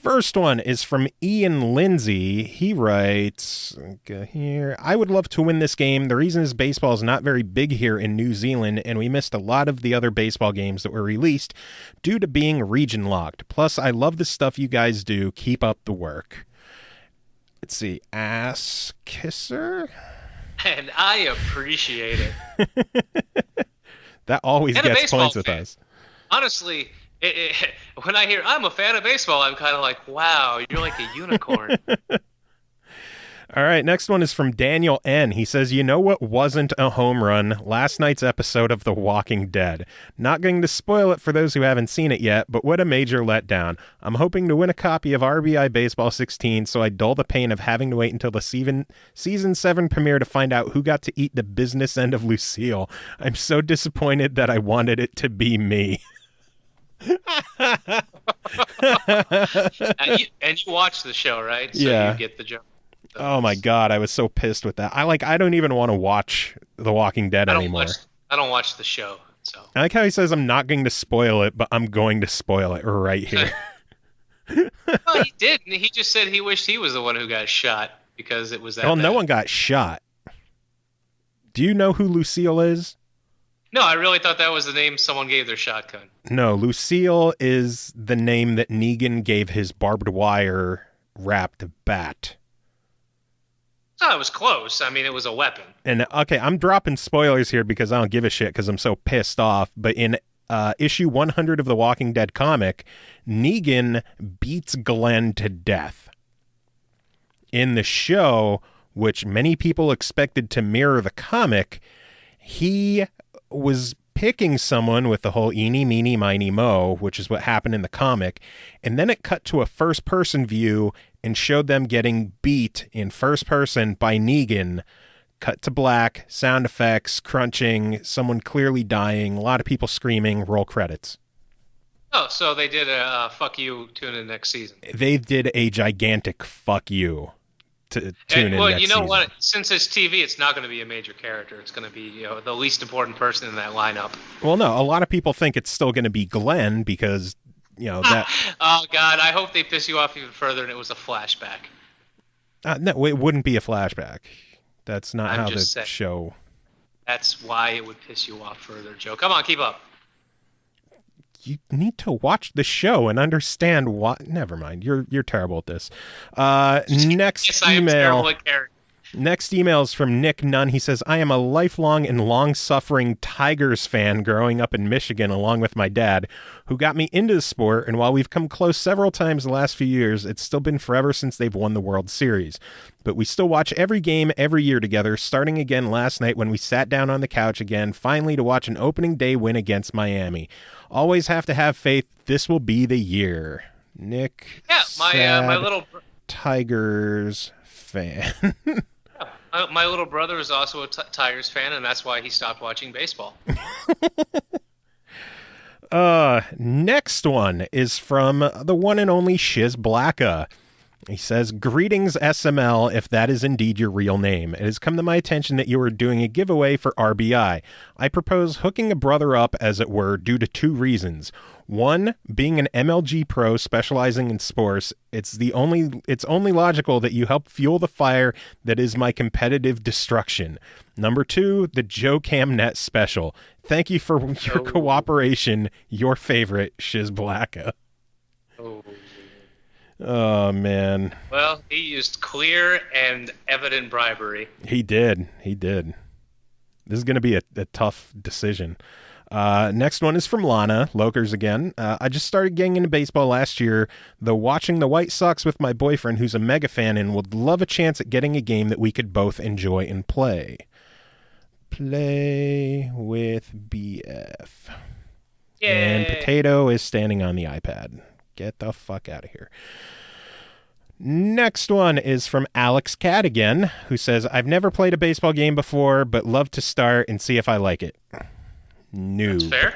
First one is from Ian Lindsay. He writes here, I would love to win this game. The reason is baseball is not very big here in New Zealand, and we missed a lot of the other baseball games that were released due to being region locked. Plus, I love the stuff you guys do. Keep up the work. Let's see. Ass Kisser? And I appreciate it. That always And gets points with us. Honestly, when I hear I'm a fan of baseball, I'm kind of like, wow, you're like a unicorn. All right, next one is from Daniel N. He says, you know what wasn't a home run? Last night's episode of The Walking Dead. Not going to spoil it for those who haven't seen it yet, but what a major letdown. I'm hoping to win a copy of RBI Baseball 16 so I dull the pain of having to wait until the season 7 premiere to find out who got to eat the business end of Lucille. I'm so disappointed that I wanted it to be me. and you watch the show, right? So yeah. You get the joke. Oh my God, I was so pissed with that. I don't even want to watch The Walking Dead anymore. I don't watch the show. So I like how he says I'm not going to spoil it, but I'm going to spoil it right here. Well, he didn't. He just said he wished he was the one who got shot because it was that. Well, bad. no one got shot. Do you know who Lucille is? No, I really thought that was the name someone gave their shotgun. No, Lucille is the name that Negan gave his barbed wire wrapped bat. Oh, it was close. I mean, it was a weapon. And okay, I'm dropping spoilers here because I don't give a shit because I'm so pissed off. But in issue 100 of the Walking Dead comic, Negan beats Glenn to death. In the show, which many people expected to mirror the comic, he was picking someone with the whole eeny, meeny, miny, mo, which is what happened in the comic. And then it cut to a first-person view and showed them getting beat in first person by Negan. Cut to black, sound effects, crunching, someone clearly dying, a lot of people screaming, roll credits. Oh, so they did a fuck you, tune in next season. They did a gigantic fuck you to tune in well, next you know season. what? Since it's TV, it's not going to be a major character. It's going to be the least important person in that lineup. Well, no, a lot of people think it's still going to be Glenn because, that... Oh, God, I hope they piss you off even further and it was a flashback. No, it wouldn't be a flashback. That's not I'm how the just saying. show... That's why it would piss you off further, Joe. Come on, keep up. You need to watch the show and understand what... Never mind. You're terrible at this. Next Yes, I am terrible at character. Next email is from Nick Nunn. He says, I am a lifelong and long-suffering Tigers fan growing up in Michigan along with my dad, who got me into the sport, and while we've come close several times the last few years, it's still been forever since they've won the World Series. But we still watch every game every year together, starting again last night when we sat down on the couch again, finally to watch an opening day win against Miami. Always have to have faith this will be the year. Nick, Yeah, my little... Tigers fan. My little brother is also a Tigers fan, and that's why he stopped watching baseball. Next one is from the one and only Shiz Blacka. He says, greetings SML, if that is indeed your real name. It has come to my attention that you are doing a giveaway for RBI. I propose hooking a brother up, as it were, due to two reasons. One, being an MLG pro specializing in sports, it's only logical that you help fuel the fire that is my competitive destruction. Number two, the Joe Camnet special. Thank you for your cooperation. Your favorite, Shiz Blacka. Oh, man. Well, he used clear and evident bribery. He did. This is going to be a tough decision. Next one is from Lana, Lokers again. I just started getting into baseball last year, though watching the White Sox with my boyfriend, who's a mega fan, and would love a chance at getting a game that we could both enjoy and play. Play with BF. Yay. And Potato is standing on the iPad. Get the fuck out of here. Next one is from Alex Cat again, who says, I've never played a baseball game before, but love to start and see if I like it. No. That's fair.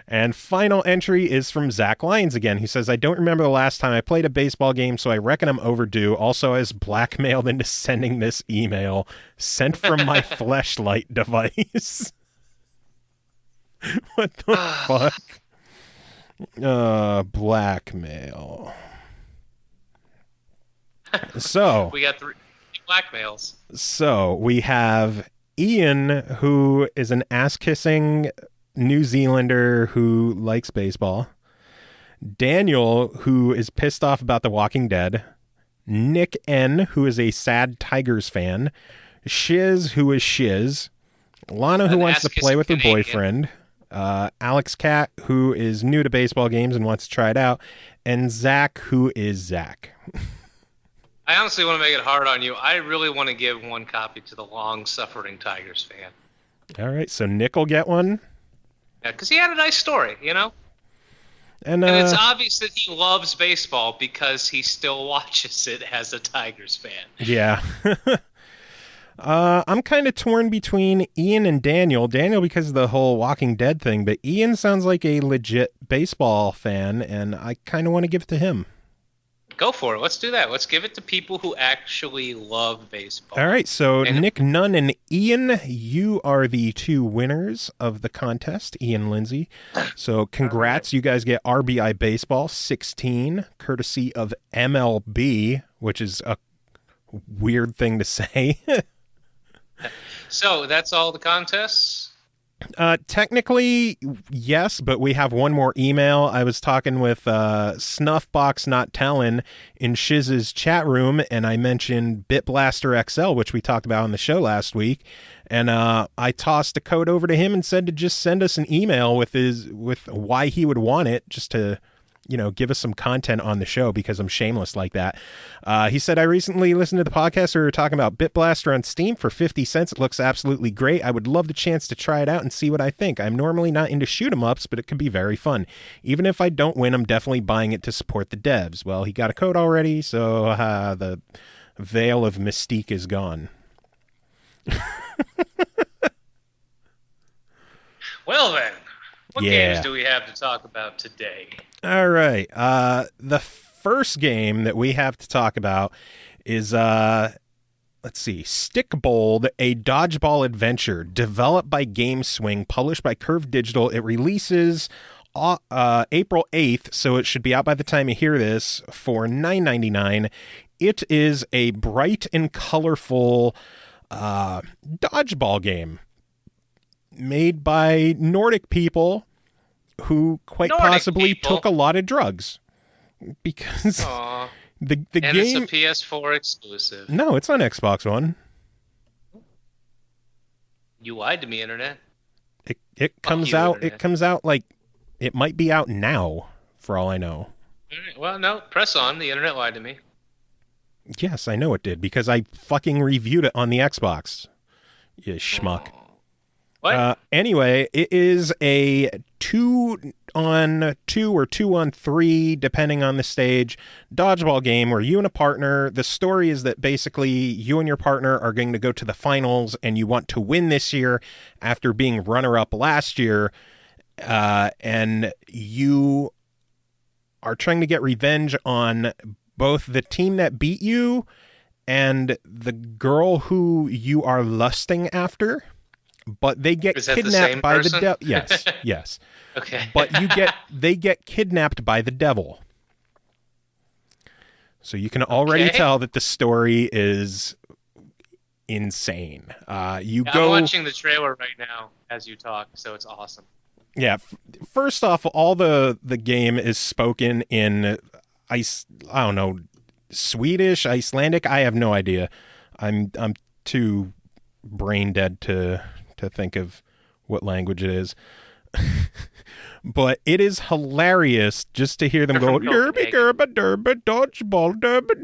And final entry is from Zach Lyons again, who says, I don't remember the last time I played a baseball game, so I reckon I'm overdue. Also, I was blackmailed into sending this email sent from my fleshlight device. What the fuck? Blackmail. So We got 3 blackmails. So we have Ian, who is an ass-kissing New Zealander who likes baseball. Daniel, who is pissed off about The Walking Dead. Nick N., who is a sad Tigers fan. Shiz, who is Shiz. Lana, who wants to play with her boyfriend. Alex Cat, who is new to baseball games and wants to try it out. And Zach, who is Zach. I honestly want to make it hard on you. I really want to give 1 copy to the long-suffering Tigers fan. All right, so Nick will get one. Yeah, because he had a nice story, you know? And it's obvious that he loves baseball because he still watches it as a Tigers fan. Yeah. I'm kind of torn between Ian and Daniel. Daniel because of the whole Walking Dead thing, but Ian sounds like a legit baseball fan, and I kind of want to give it to him. Go for it. Let's do that. Let's give it to people who actually love baseball. All right, so Nick Nunn and Ian, you are the 2 winners of the contest, Ian Lindsay. So congrats, you guys get RBI Baseball 16, courtesy of MLB, which is a weird thing to say. So that's all the contests? Technically, yes, but we have one more email. I was talking with Snuffbox Not Tellin' in Shiz's chat room, and I mentioned BitBlaster XL, which we talked about on the show last week. And I tossed a code over to him and said to just send us an email with why he would want it, just to, give us some content on the show, because I'm shameless like that. He said, I recently listened to the podcast where we were talking about BitBlaster on Steam for 50 cents. It looks absolutely great. I would love the chance to try it out and see what I think. I'm normally not into shoot 'em ups, but it could be very fun. Even if I don't win, I'm definitely buying it to support the devs. Well, he got a code already, so the veil of mystique is gone. Well then, what games do we have to talk about today? All right. The first game that we have to talk about is, let's see, Stikbold, a Dodgeball Adventure, developed by GameSwing, published by Curve Digital. It releases April 8th, so it should be out by the time you hear this, for $9.99. It is a bright and colorful dodgeball game made by Nordic people who quite possibly took a lot of drugs, because the and game. It's a PS4 exclusive. No, it's on Xbox One. You lied to me, Internet. It comes out. Internet. It comes out like it might be out now, for all I know. All right, well, no, press on. The Internet lied to me. Yes, I know it did, because I fucking reviewed it on the Xbox. You schmuck. What? Anyway, it is a 2-on-2 or 2-on-3, depending on the stage, dodgeball game where you and a partner, the story is that basically you and your partner are going to go to the finals and you want to win this year after being runner-up last year, and you are trying to get revenge on both the team that beat you and the girl who you are lusting after. But they get kidnapped by the devil. Yes, yes. Okay. But they get kidnapped by the devil. So you can already tell that the story is insane. I'm watching the trailer right now as you talk, so it's awesome. Yeah. First off, all the game is spoken in I don't know, Swedish, Icelandic. I have no idea. I'm too brain dead to think of what language it is. But it is hilarious just to hear them go derby gerba derba dodgeball derby.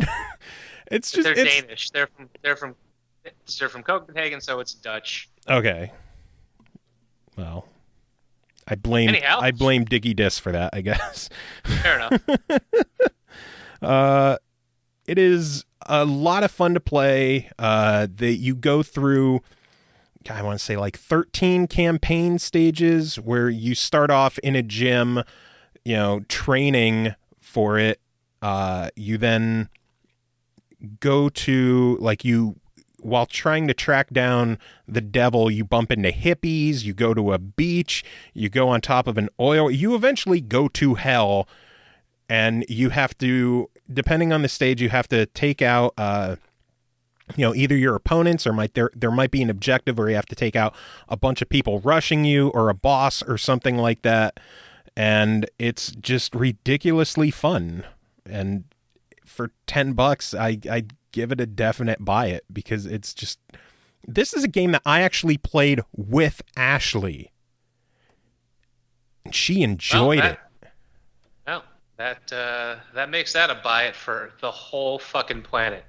It's just they're Danish. They're from Copenhagen, so it's Dutch. Okay. Well, I blame Diggy Dis for that, I guess. Fair enough. It is a lot of fun to play. You go through, I want to say like 13 campaign stages where you start off in a gym, training for it. You then go to, like, you while trying to track down the devil, you bump into hippies, you go to a beach, you go on top of an oil, you eventually go to hell, and you have to, depending on the stage, you have to take out, either your opponents or there might be an objective where you have to take out a bunch of people rushing you or a boss or something like that. And it's just ridiculously fun. And for $10, I give it a definite buy it, because it's just, this is a game that I actually played with Ashley. And she enjoyed it. Well, that makes that a buy it for the whole fucking planet.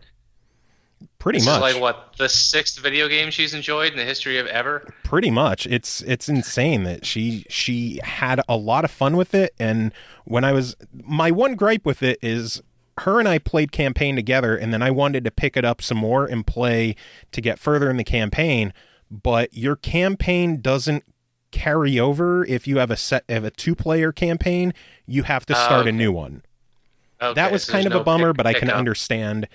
Pretty much. This is like, what, the 6th video game she's enjoyed in the history of ever? Pretty much. It's insane that she had a lot of fun with it. And my one gripe with it is, her and I played campaign together, and then I wanted to pick it up some more and play to get further in the campaign, but your campaign doesn't carry over. If you have a 2-player campaign, you have to start a new one. Okay, that was so kind of no a bummer, but I pick can up. understand.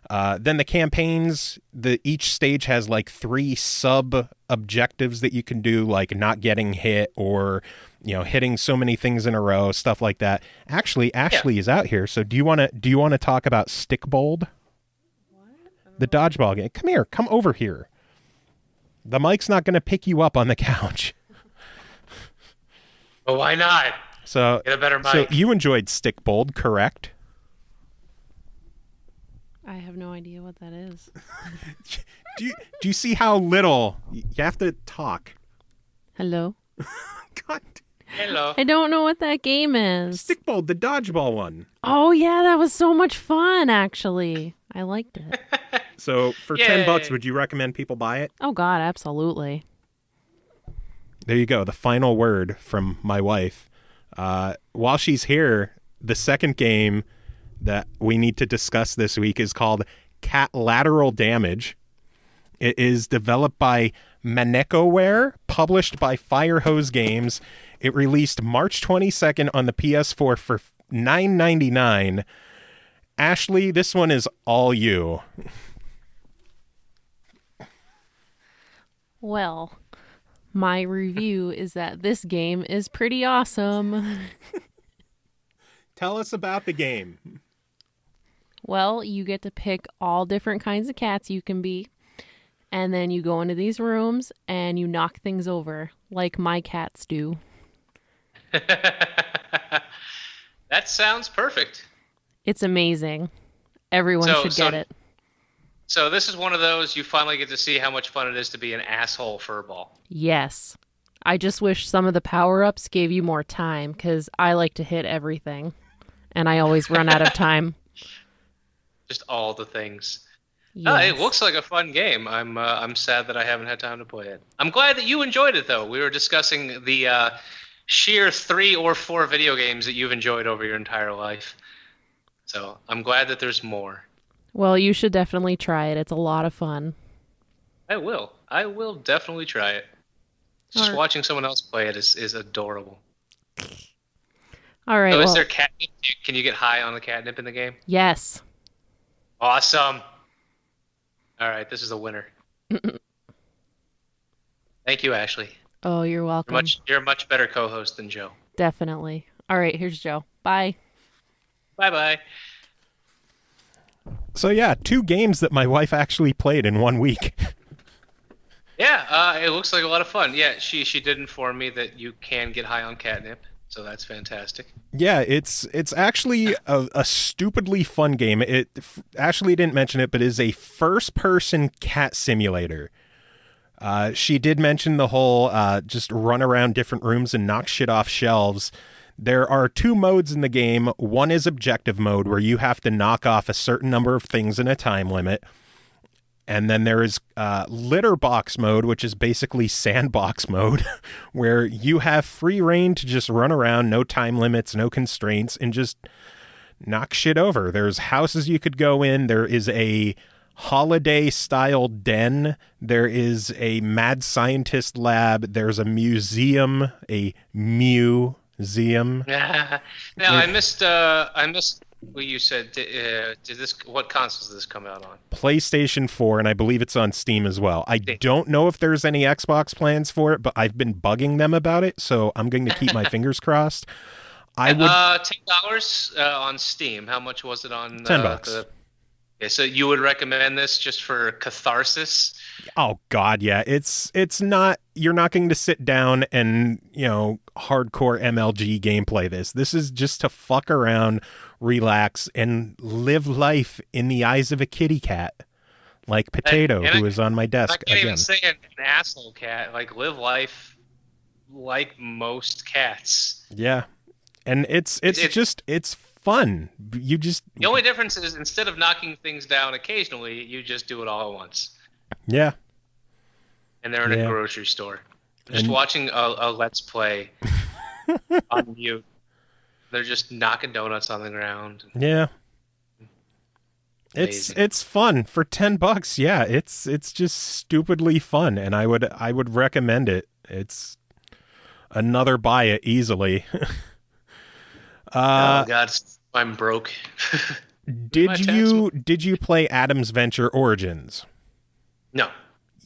Then the campaigns, each stage has like 3 sub objectives that you can do, like not getting hit or, hitting so many things in a row, stuff like that. Actually, Ashley is out here. So do you want to talk about Stikbold? The dodgeball game. Come over here. The mic's not going to pick you up on the couch. Well, why not? So Get a better mic. So you enjoyed Stikbold, correct? I have no idea what that is. Do you see how little you have to talk? Hello? God. Hello. I don't know what that game is. Stikbold, the dodgeball one. Oh, yeah, that was so much fun, actually. I liked it. So for Yay. $10, would you recommend people buy it? Oh, God, absolutely. There you go. The final word from my wife. While she's here, the second game that we need to discuss this week is called Catlateral Damage. It is developed by Manekoware, published by Firehose Games. It released March 22nd on the PS4 for $9.99. Ashley, this one is all you. Well, my review is that this game is pretty awesome. Tell us about the game. Well, you get to pick all different kinds of cats you can be. And then you go into these rooms and you knock things over, like my cats do. That sounds perfect. It's amazing. Everyone should get it. So this is one of those you finally get to see how much fun it is to be an asshole furball. Yes. I just wish some of the power-ups gave you more time, because I like to hit everything. And I always run out of time. Just all the things. Yes. It looks like a fun game. I'm sad that I haven't had time to play it. I'm glad that you enjoyed it, though. We were discussing the sheer 3 or 4 video games that you've enjoyed over your entire life. So I'm glad that there's more. Well, you should definitely try it. It's a lot of fun. I will. I will definitely try it. Just Alright. watching someone else play it is adorable. All right. So is well, there catnip? Can you get high on the catnip in the game? yes. Awesome. All right, this is a winner. Thank you, Ashley. Oh, you're welcome. You're a much better co-host than Joe. Definitely. All right, here's Joe. Bye. Bye-bye. So yeah, 2 games that my wife actually played in 1 week. Yeah, it looks like a lot of fun. Yeah, she did inform me that you can get high on catnip, so that's fantastic. Yeah, it's actually a stupidly fun game. Ashley didn't mention it, but it is a first-person cat simulator. She did mention the whole just run around different rooms and knock shit off shelves. There are 2 modes in the game. One is objective mode, where you have to knock off a certain number of things in a time limit. And then there is litter box mode, which is basically sandbox mode, where you have free reign to just run around, no time limits, no constraints, and just knock shit over. There's houses you could go in. There is a holiday-style den. There is a mad scientist lab. There's a museum, a museum. Now I missed Well, you said did this? What consoles did this come out on? PlayStation 4, and I believe it's on Steam as well. I don't know if there's any Xbox plans for it, but I've been bugging them about it, so I'm going to keep my fingers crossed. I would $10 on Steam. How much was it on $10? Okay, so you would recommend this just for catharsis? Oh God, yeah. It's not. You're not going to sit down and hardcore MLG gameplay this. This is just to fuck around, relax, and live life in the eyes of a kitty cat, like Potato, who is on my desk I can't again. even say an asshole cat. Like live life like most cats. Yeah, and it's fun. You just the only difference is instead of knocking things down occasionally, you just do it all at once. Yeah. And they're in a grocery store. Just watching a Let's Play on mute. They're just knocking donuts on the ground. Yeah. Amazing. It's fun for $10. Yeah, it's just stupidly fun, and I would recommend it. It's another buy it easily. Oh God, I'm broke. Did you play Adam's Venture Origins? No.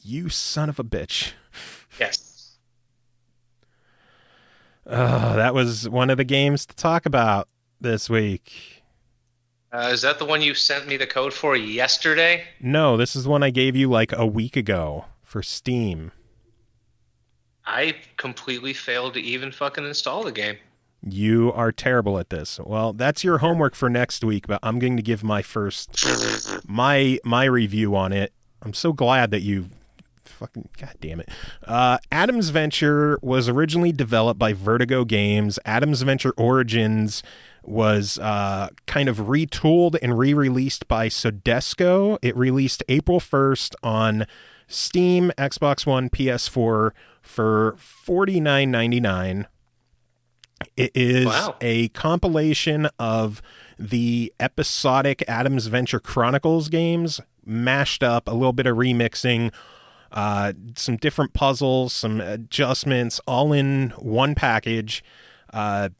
You son of a bitch. Yes. That was one of the games to talk about this week. Is that the one you sent me the code for yesterday? No, this is one I gave you like a week ago for Steam. I completely failed to even fucking install the game. You are terrible at this. Well, that's your homework for next week, but I'm going to give my review on it. I'm so glad that you fucking god damn it. Adam's Venture was originally developed by Vertigo Games. Adam's Venture Origins was kind of retooled and re-released by SOEDESCO. It released April 1st on Steam, Xbox One, PS4 for $49.99. It is a compilation of the episodic Adam's Venture Chronicles games, mashed up, a little bit of remixing, some different puzzles, some adjustments, all in one package. The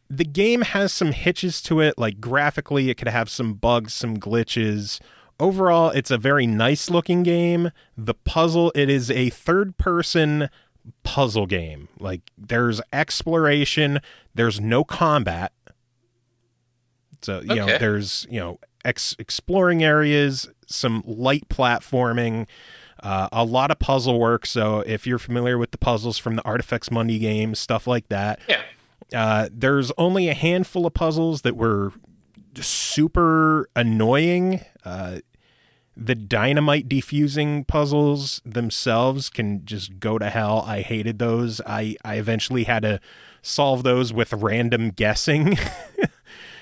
game has some hitches to it, like graphically it could have some bugs, some glitches. Overall, it's a very nice looking game. The puzzle, it is a third-person puzzle game. Like, there's exploration, there's no combat. So, there's, exploring areas, some light platforming, a lot of puzzle work. So if you're familiar with the puzzles from the Artifex Mundi games, stuff like that. Yeah. There's only a handful of puzzles that were super annoying. The dynamite defusing puzzles themselves can just go to hell. I hated those. I eventually had to solve those with random guessing.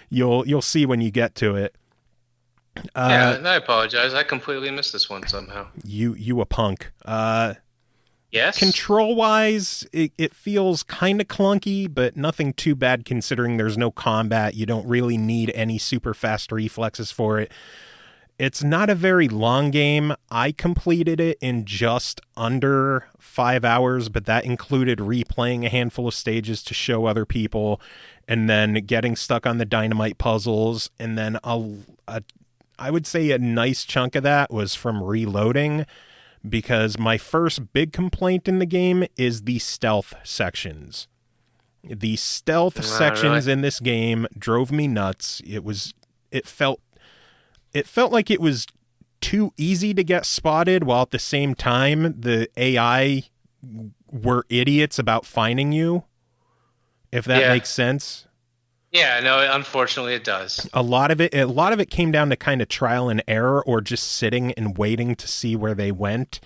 You'll see when you get to it. Yeah, I apologize. I completely missed this one somehow. You a punk. Yes. Control-wise, it feels kind of clunky, but nothing too bad considering there's no combat. You don't really need any super fast reflexes for it. It's not a very long game. I completed it in just under 5 hours, but that included replaying a handful of stages to show other people, and then getting stuck on the dynamite puzzles, and then I would say a nice chunk of that was from reloading, because my first big complaint in the game is the stealth sections. The stealth sections in this game drove me nuts. It felt like it was too easy to get spotted, while at the same time the AI were idiots about finding you, if that makes sense. Yeah, no, unfortunately it does. A lot of it came down to kind of trial and error, or just sitting and waiting to see where they went.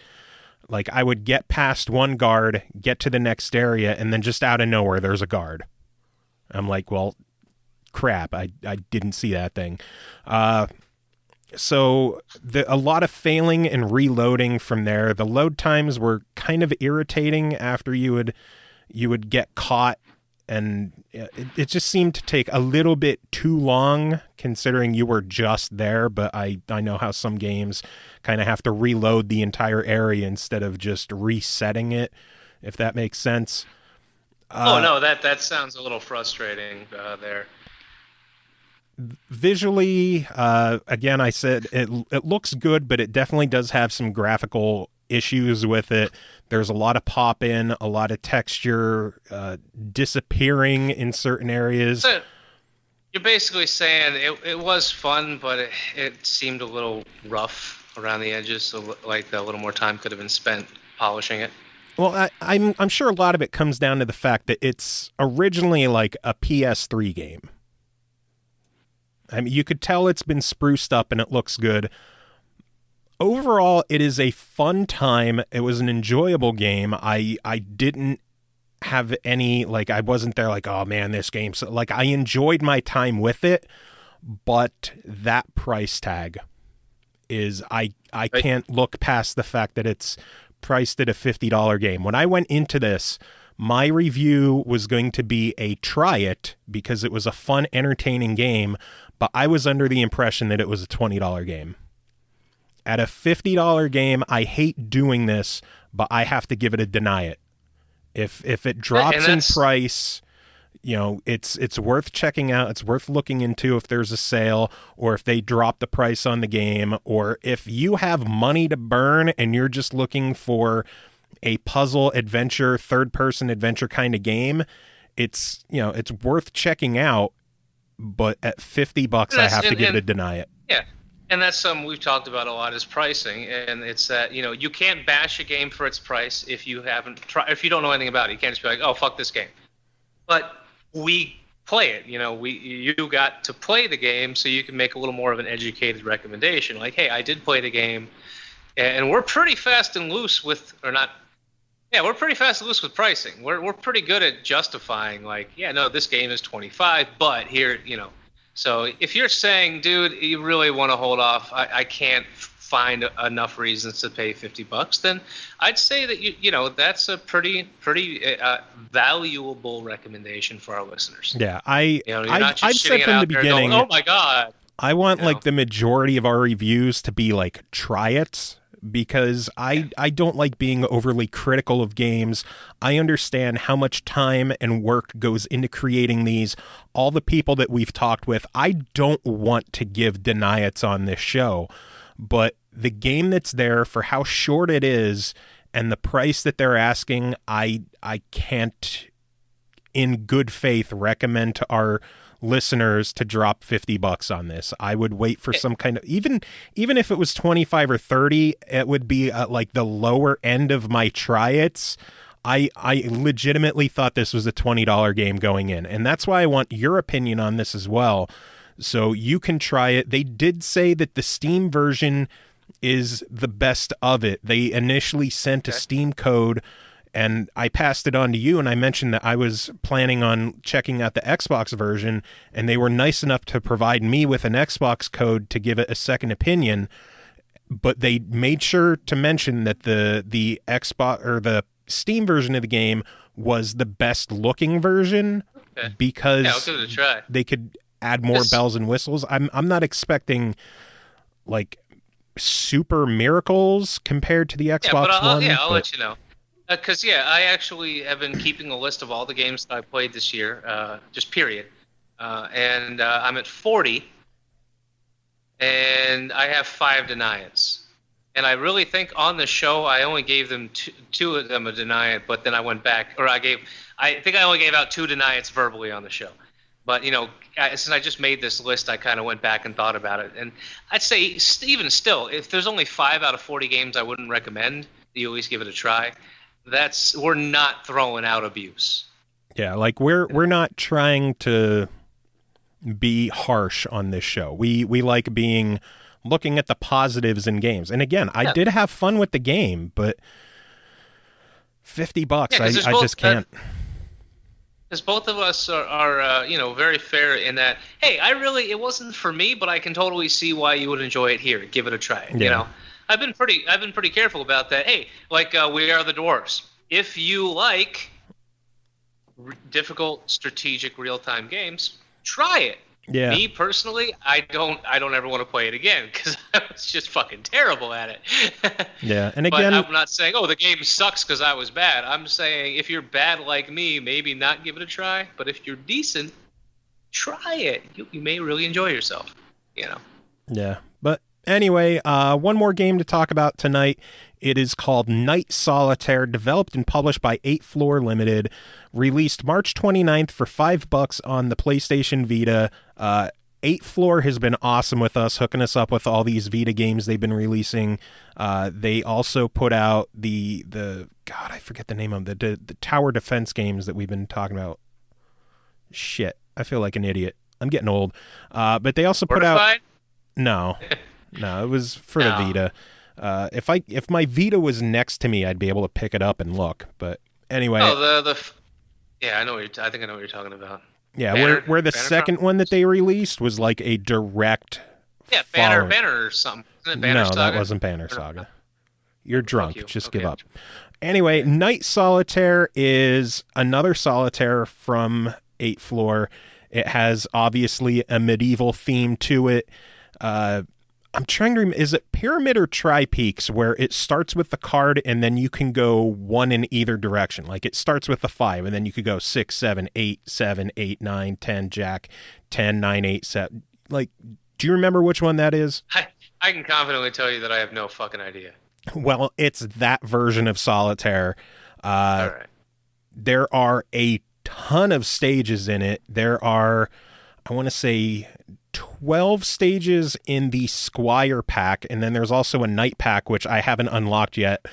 Like, I would get past one guard, get to the next area, and then just out of nowhere there's a guard. I'm like, well, crap, I didn't see that thing. So a lot of failing and reloading from there. The load times were kind of irritating after you would get caught, and it just seemed to take a little bit too long considering you were just there. But I know how some games kind of have to reload the entire area instead of just resetting it, if that makes sense. No, that sounds a little frustrating there. visually, again, I said it looks good, but it definitely does have some graphical issues with it. There's a lot of pop in, a lot of texture disappearing in certain areas. So you're basically saying it was fun, but it seemed a little rough around the edges, so like a little more time could have been spent polishing it. Well, I'm sure a lot of it comes down to the fact that it's originally like a PS3 game. I mean, you could tell it's been spruced up and it looks good. Overall, it is a fun time. It was an enjoyable game. I didn't have any, like, I wasn't there like, oh man, this game. So, like, I enjoyed my time with it, but that price tag is, I can't look past the fact that it's priced at a $50 game. When I went into this, my review was going to be a try it because it was a fun, entertaining game, but I was under the impression that it was a $20 game. At a $50 game, I hate doing this, but I have to give it a deny it. If it drops in price, you know, it's worth checking out. It's worth looking into if there's a sale or if they drop the price on the game, or if you have money to burn and you're just looking for a puzzle adventure, third-person adventure kind of game, it's, you know, it's worth checking out, but at $50, I have to give it a deny it. Yeah. And that's something we've talked about a lot, is pricing, and it's that, you know, you can't bash a game for its price if you haven't if you don't know anything about it. You can't just be like, oh, fuck this game. But we play it, you know, you got to play the game so you can make a little more of an educated recommendation. Like, hey, I did play the game, and we're pretty fast and loose with, or not, yeah, we're pretty fast and loose with pricing. We're pretty good at justifying, like, yeah, no, this game is $25, but here, you know. So if you're saying, dude, you really want to hold off, I can't find enough reasons to pay $50, then I'd say that you know that's a pretty valuable recommendation for our listeners. Yeah, I've said from the beginning, going, oh my god, I want like the majority of our reviews to be like try-its, because I don't like being overly critical of games. I understand how much time and work goes into creating these. All the people that we've talked with, I don't want to give deny-its on this show, but the game that's there for how short it is and the price that they're asking, I can't in good faith recommend to our listeners to drop $50 on this. I would wait for some kind of, even if it was 25 or 30, it would be like the lower end of my try-its. I legitimately thought this was a $20 game going in, and that's why I want your opinion on this as well, so you can try it. They did say that the Steam version is the best of it. They initially sent a Steam code, and I passed it on to you, and I mentioned that I was planning on checking out the Xbox version, and they were nice enough to provide me with an Xbox code to give it a second opinion, but they made sure to mention that the Xbox or the Steam version of the game was the best looking version, because I'll give it a try. They could add more bells and whistles. I'm not expecting like super miracles compared to the Xbox One. I'll let you know. Because, I actually have been keeping a list of all the games that I played this year, just period. And I'm at 40, and I have 5 deny-its. And I really think on the show I only gave them two of them a deny-it, but then I went back, or I think I only gave out 2 deny-its verbally on the show. But, you know, since I just made this list, I kind of went back and thought about it. And I'd say, even still, if there's only 5 out of 40 games I wouldn't recommend, you at least give it a try. We're not throwing out abuse. Yeah, like we're not trying to be harsh on this show. We like looking at the positives in games. And again, I did have fun with the game, but $50, I just can't. Because both of us are very fair in that, hey, it wasn't for me, but I can totally see why you would enjoy it here. Give it a try. Yeah. You know, I've been pretty careful about that. Hey, like We Are the Dwarves. If you like difficult strategic real-time games, try it. Yeah. Me personally, I don't ever want to play it again because I was just fucking terrible at it. Yeah, and again, but I'm not saying, the game sucks because I was bad. I'm saying if you're bad like me, maybe not give it a try. But if you're decent, try it. You may really enjoy yourself. Yeah. But anyway, one more game to talk about tonight. It is called Night Solitaire, developed and published by 8 Floor Limited, released March 29th for $5 on the PlayStation Vita. 8 Floor has been awesome with us, hooking us up with all these Vita games they've been releasing. They also put out the God, I forget the name of the tower defense games that we've been talking about. Shit, I feel like an idiot. I'm getting old. But they also put out... No, it was for the Vita. If my Vita was next to me, I'd be able to pick it up and look. But anyway... Oh, yeah, I think I know what you're talking about. Yeah, where the second one that they released was like a direct. Yeah, Banner or something. Isn't it Banner Saga? That wasn't Banner Saga. You're drunk. Just give up. Anyway, Night Solitaire is another Solitaire from 8 Floor. It has obviously a medieval theme to it. I'm trying to remember, is it Pyramid or Tri-Peaks, where it starts with the card and then you can go one in either direction? Like it starts with the 5 and then you could go 6, 7, 8, 7, 8, 9, 10, Jack, 10, 9, 8, 7. Like, do you remember which one that is? I can confidently tell you that I have no fucking idea. Well, it's that version of Solitaire. All right. There are a ton of stages in it. There are, I want to say, 12 stages in the Squire pack, and then there's also a Night pack, which I haven't unlocked yet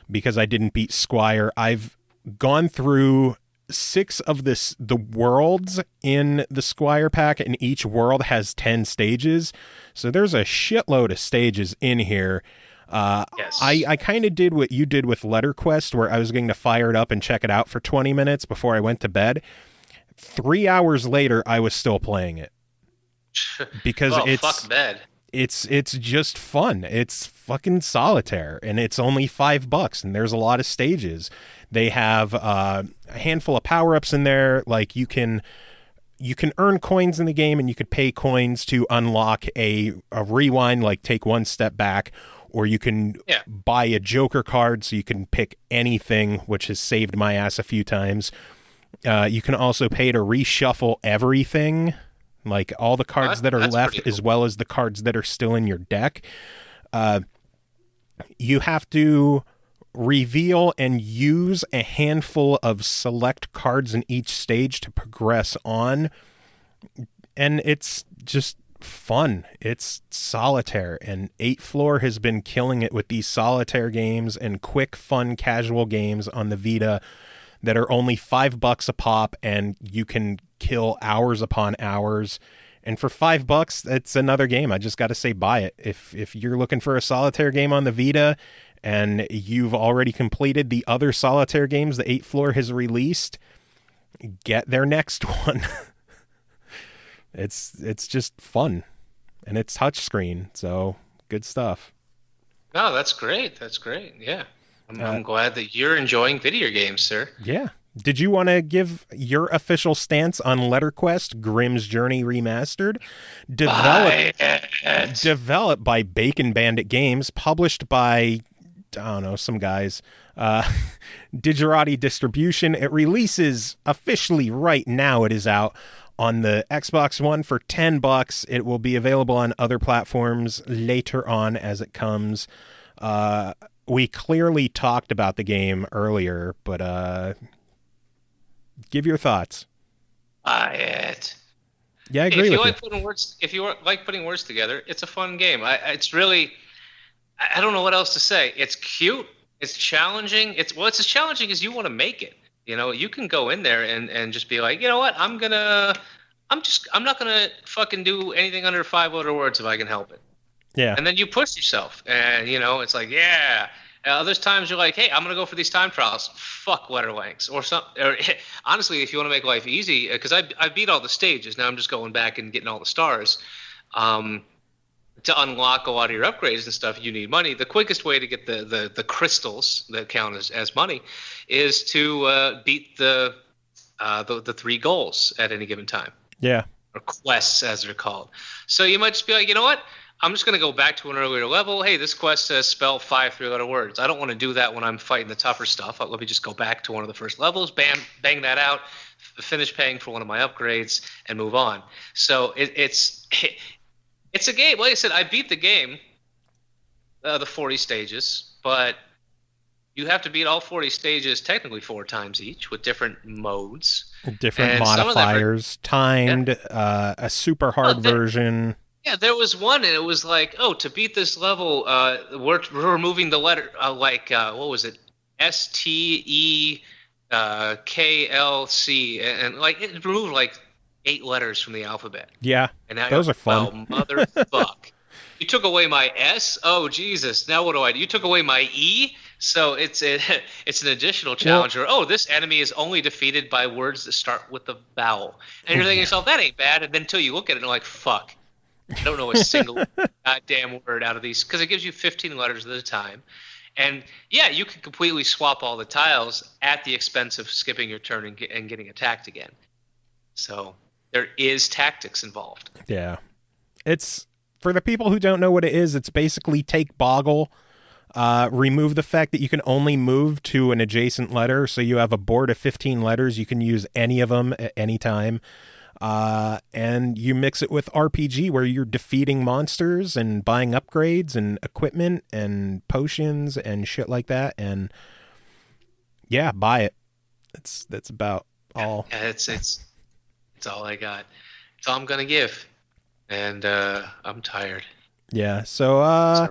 because I didn't beat Squire. I've gone through 6 of the worlds in the Squire pack, and each world has 10 stages. So there's a shitload of stages in here. Yes. I kind of did what you did with Letter Quest, where I was going to fire it up and check it out for 20 minutes before I went to bed. 3 hours later, I was still playing it. Because fuck bed. It's just fun. It's fucking Solitaire, and it's only $5, and there's a lot of stages. They have a handful of power-ups in there. Like you can earn coins in the game, and you could pay coins to unlock a rewind, like take one step back, or you can buy a Joker card so you can pick anything, which has saved my ass a few times. You can also pay to reshuffle everything, like all the cards that are left, cool, as well as the cards that are still in your deck. You have to reveal and use a handful of select cards in each stage to progress on. And it's just fun. It's Solitaire, and 8 Floor has been killing it with these Solitaire games and quick, fun, casual games on the Vita that are only $5 a pop, and you can kill hours upon hours. And for $5, it's another game. I just got to say, buy it. If you're looking for a Solitaire game on the Vita and you've already completed the other Solitaire games that 8 Floor has released, get their next one. It's just fun, and it's touchscreen, so good stuff. No, that's great. That's great. Yeah. I'm glad that you're enjoying video games, sir. Yeah. Did you want to give your official stance on LetterQuest Grimm's Journey Remastered? Developed by Bacon Bandit Games, published by, I don't know, some guys. Digerati Distribution. It releases officially right now. It is out on the Xbox One for $10. It will be available on other platforms later on as it comes. We clearly talked about the game earlier, but give your thoughts. Buy it. Yeah, I agree with you. If you like putting words together, it's a fun game. It's really, I don't know what else to say. It's cute. It's challenging. It's as challenging as you want to make it. You know, you can go in there and just be like, you know what, I'm not gonna fucking do anything under 5 letter words if I can help it. Yeah. And then you push yourself, and you know, it's like, yeah. Others times you're like, hey, I'm gonna go for these time trials. Fuck letter lengths or something. Or honestly, if you want to make life easy, because I beat all the stages. Now I'm just going back and getting all the stars. To unlock a lot of your upgrades and stuff, you need money. The quickest way to get the crystals that count as money is to beat the 3 goals at any given time. Yeah. Or quests, as they're called. So you might just be like, you know what? I'm just going to go back to an earlier level. Hey, this quest says spell 5 3-letter words. I don't want to do that when I'm fighting the tougher stuff. Let me just go back to one of the first levels, bam, bang that out, finish paying for one of my upgrades, and move on. So it's a game. Like I said, I beat the game, the 40 stages, but you have to beat all 40 stages technically 4 times each with different modes. Different And modifiers, timed, a super hard version. Yeah, there was one, and it was like, oh, to beat this level, we're removing the letter, what was it? STEKLC, and like it removed like 8 letters from the alphabet. Yeah, and now those are fun. Oh, motherfuck. You took away my S? Oh, Jesus. Now what do I do? You took away my E? So it's an additional challenge. Or, this enemy is only defeated by words that start with the vowel. And you're thinking to yourself, that ain't bad. And then until you look at it and you're like, fuck. I don't know a single goddamn word out of these. Because it gives you 15 letters at a time. And, yeah, you can completely swap all the tiles at the expense of skipping your turn and getting attacked again. So there is tactics involved. Yeah. It's... For the people who don't know what it is, it's basically take Boggle, remove the fact that you can only move to an adjacent letter, so you have a board of 15 letters. You can use any of them at any time. And you mix it with RPG, where you're defeating monsters and buying upgrades and equipment and potions and shit like that. And yeah, buy it. That's about all. Yeah, it's all I got. It's all I'm going to give. And I'm tired. Yeah, so a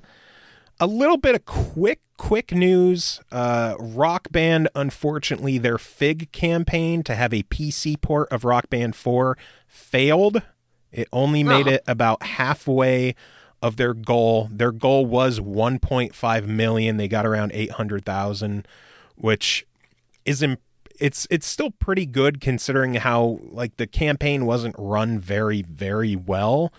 little bit of quick news. Rock Band, unfortunately, their FIG campaign to have a PC port of Rock Band 4 failed. It only made it about halfway of their goal. Their goal was 1.5 million. They got around 800,000, which is it's still pretty good considering how like the campaign wasn't run very, very well.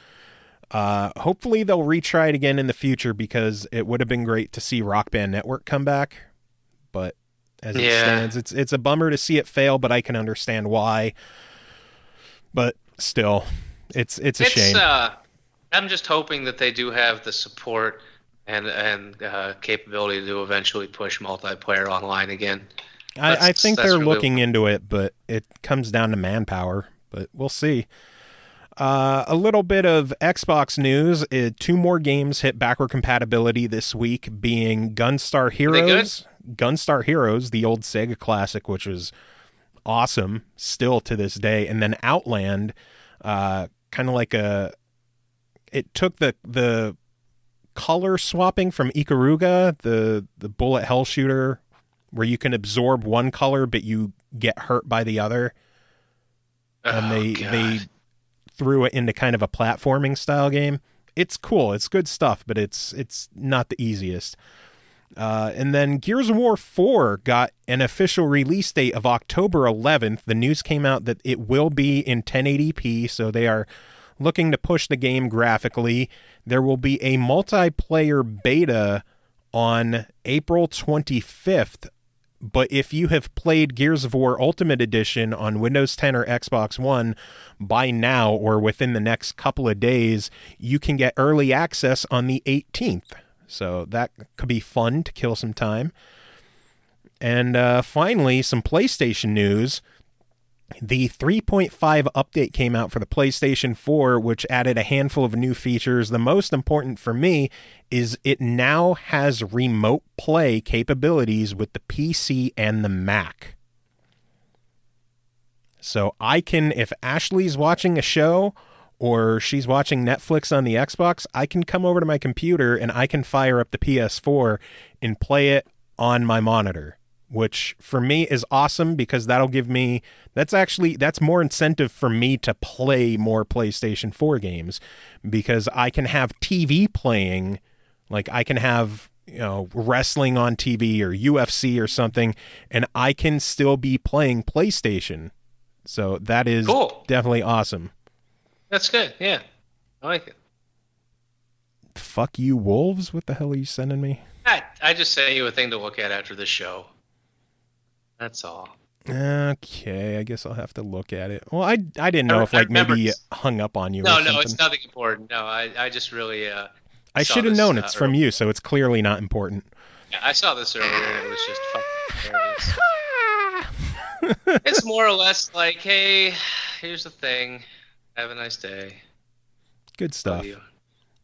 Hopefully they'll retry it again in the future because it would have been great to see Rock Band Network come back. But as it stands, it's a bummer to see it fail, but I can understand why. But still, it's a shame. I'm just hoping that they do have the support and capability to eventually push multiplayer online again. I think they're looking into it, but it comes down to manpower. But we'll see. A little bit of Xbox news. 2 more games hit backward compatibility this week, being Gunstar Heroes. Gunstar Heroes, the old Sega classic, which was awesome still to this day. And then Outland, kind of like it took the color swapping from Ikaruga, the bullet hell shooter, where you can absorb one color but you get hurt by the other. And they threw it into kind of a platforming style game. It's cool. It's good stuff, but it's not the easiest. And then Gears of War 4 got an official release date of October 11th. The news came out that it will be in 1080p, so they are looking to push the game graphically. There will be a multiplayer beta on April 25th. But if you have played Gears of War Ultimate Edition on Windows 10 or Xbox One by now or within the next couple of days, you can get early access on the 18th. So that could be fun to kill some time. And finally, some PlayStation news. The 3.5 update came out for the PlayStation 4, which added a handful of new features. The most important for me is it now has remote play capabilities with the PC and the Mac. So I can, if Ashley's watching a show or she's watching Netflix on the Xbox, I can come over to my computer and I can fire up the PS4 and play it on my monitor, which for me is awesome because that'll give me, that's more incentive for me to play more PlayStation 4 games, because I can have TV playing, like I can have, wrestling on TV or UFC or something, and I can still be playing PlayStation. So that is cool. Definitely awesome. That's good. Yeah. I like it. Fuck you, wolves. What the hell are you sending me? I just sent you a thing to look at after the show. That's all. Okay, I guess I'll have to look at it. Well, I didn't know if like remember- maybe it hung up on you. No, or something. no, it's nothing important. No, I just really. I saw should have this, known it's from earlier. you, so it's clearly not important. Yeah, I saw this earlier, and it was just fucking hilarious. It's more or less like, hey, here's the thing. Have a nice day. Good stuff. Love you.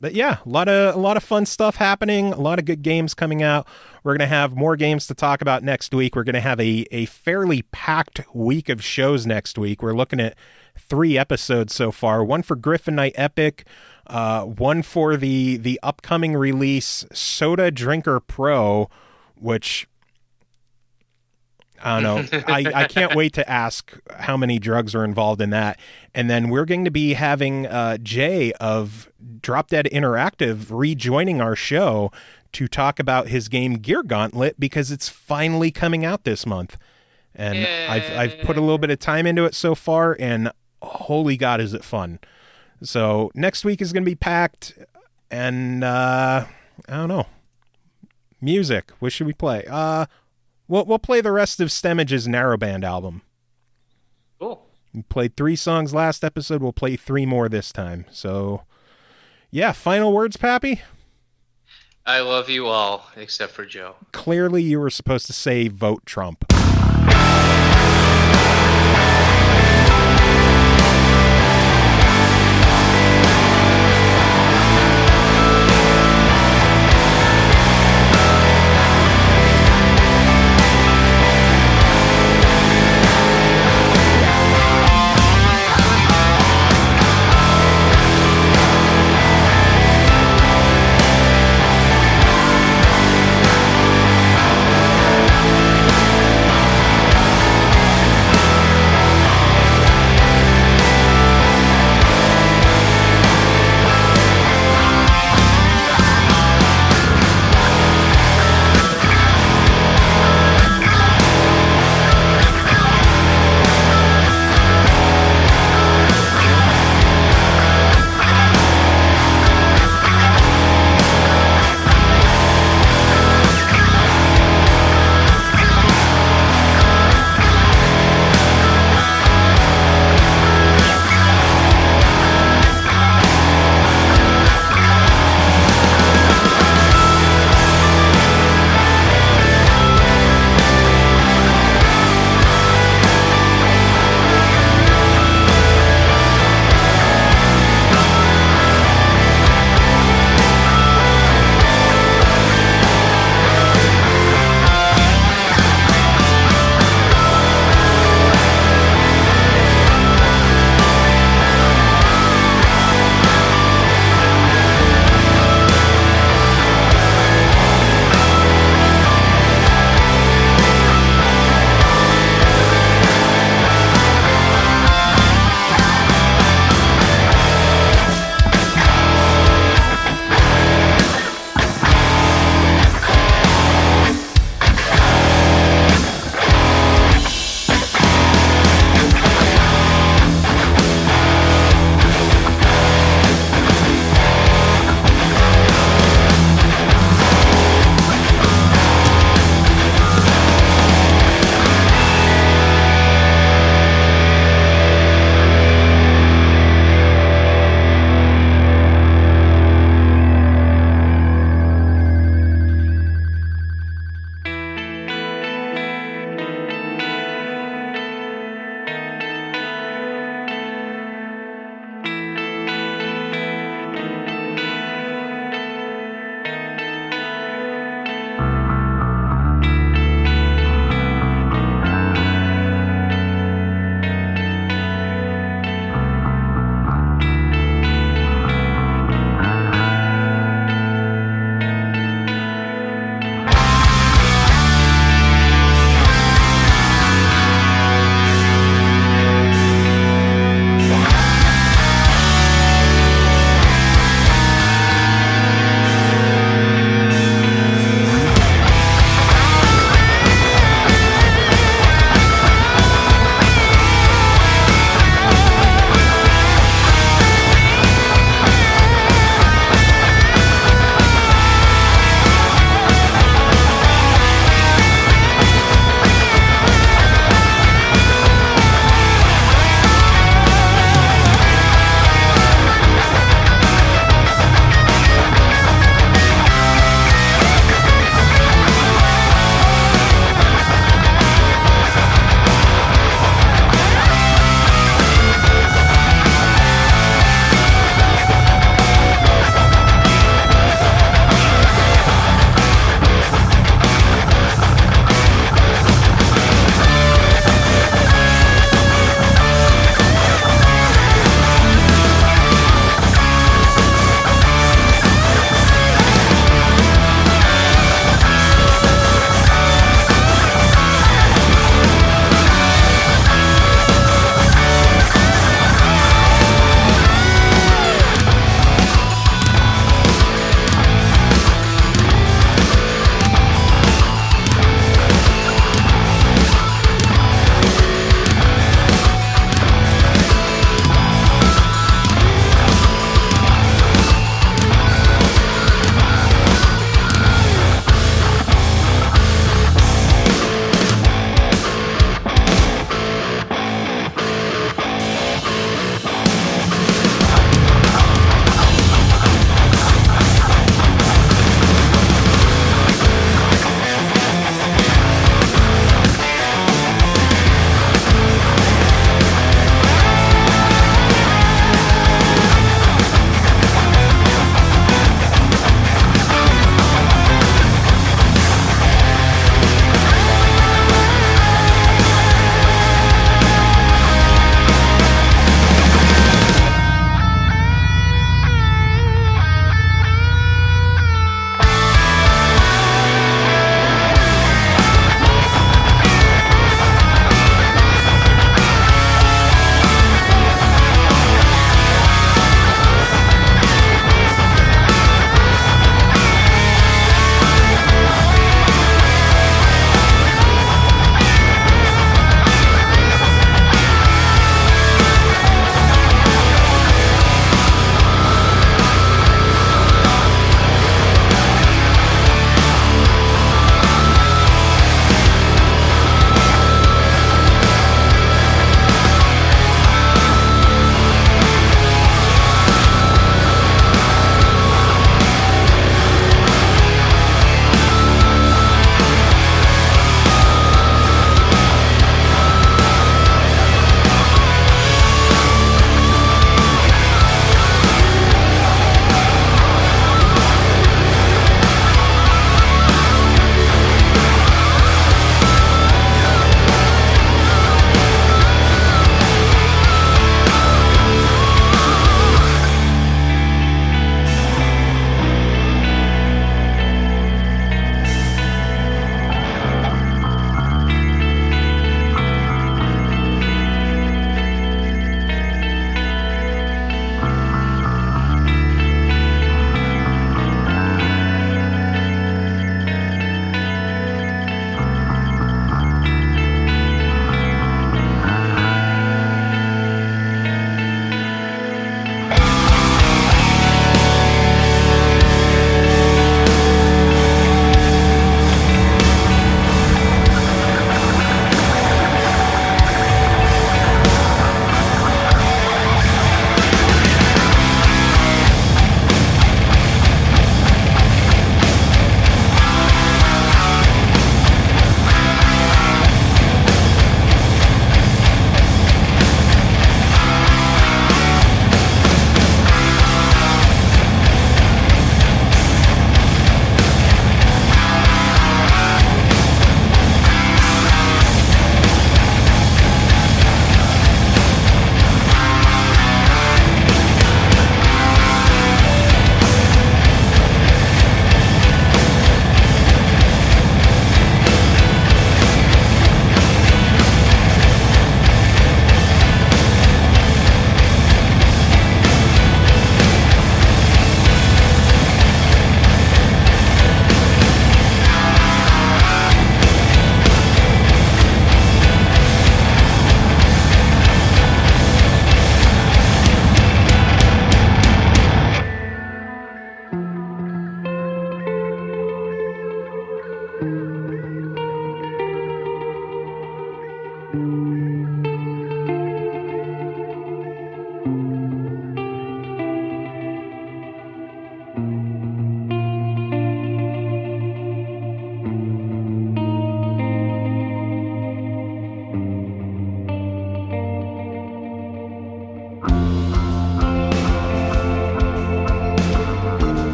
But yeah, a lot of fun stuff happening. A lot of good games coming out. We're gonna have more games to talk about next week. We're gonna have a fairly packed week of shows next week. We're looking at 3 episodes so far. One for Griffin Night Epic. One for the upcoming release Soda Drinker Pro, which I don't know. I can't wait to ask how many drugs are involved in that. And then we're going to be having Jay of Drop Dead Interactive rejoining our show to talk about his game Gear Gauntlet because it's finally coming out this month. And I've put a little bit of time into it so far, and holy God, is it fun. So next week is going to be packed, and I don't know. Music. What should we play? We'll play the rest of Stemage's Narrowband album. Cool. We played 3 songs last episode. We'll play 3 more this time. So, yeah, final words, Pappy? I love you all, except for Joe. Clearly you were supposed to say vote Trump.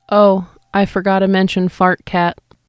Oh, I forgot to mention Fart Cat.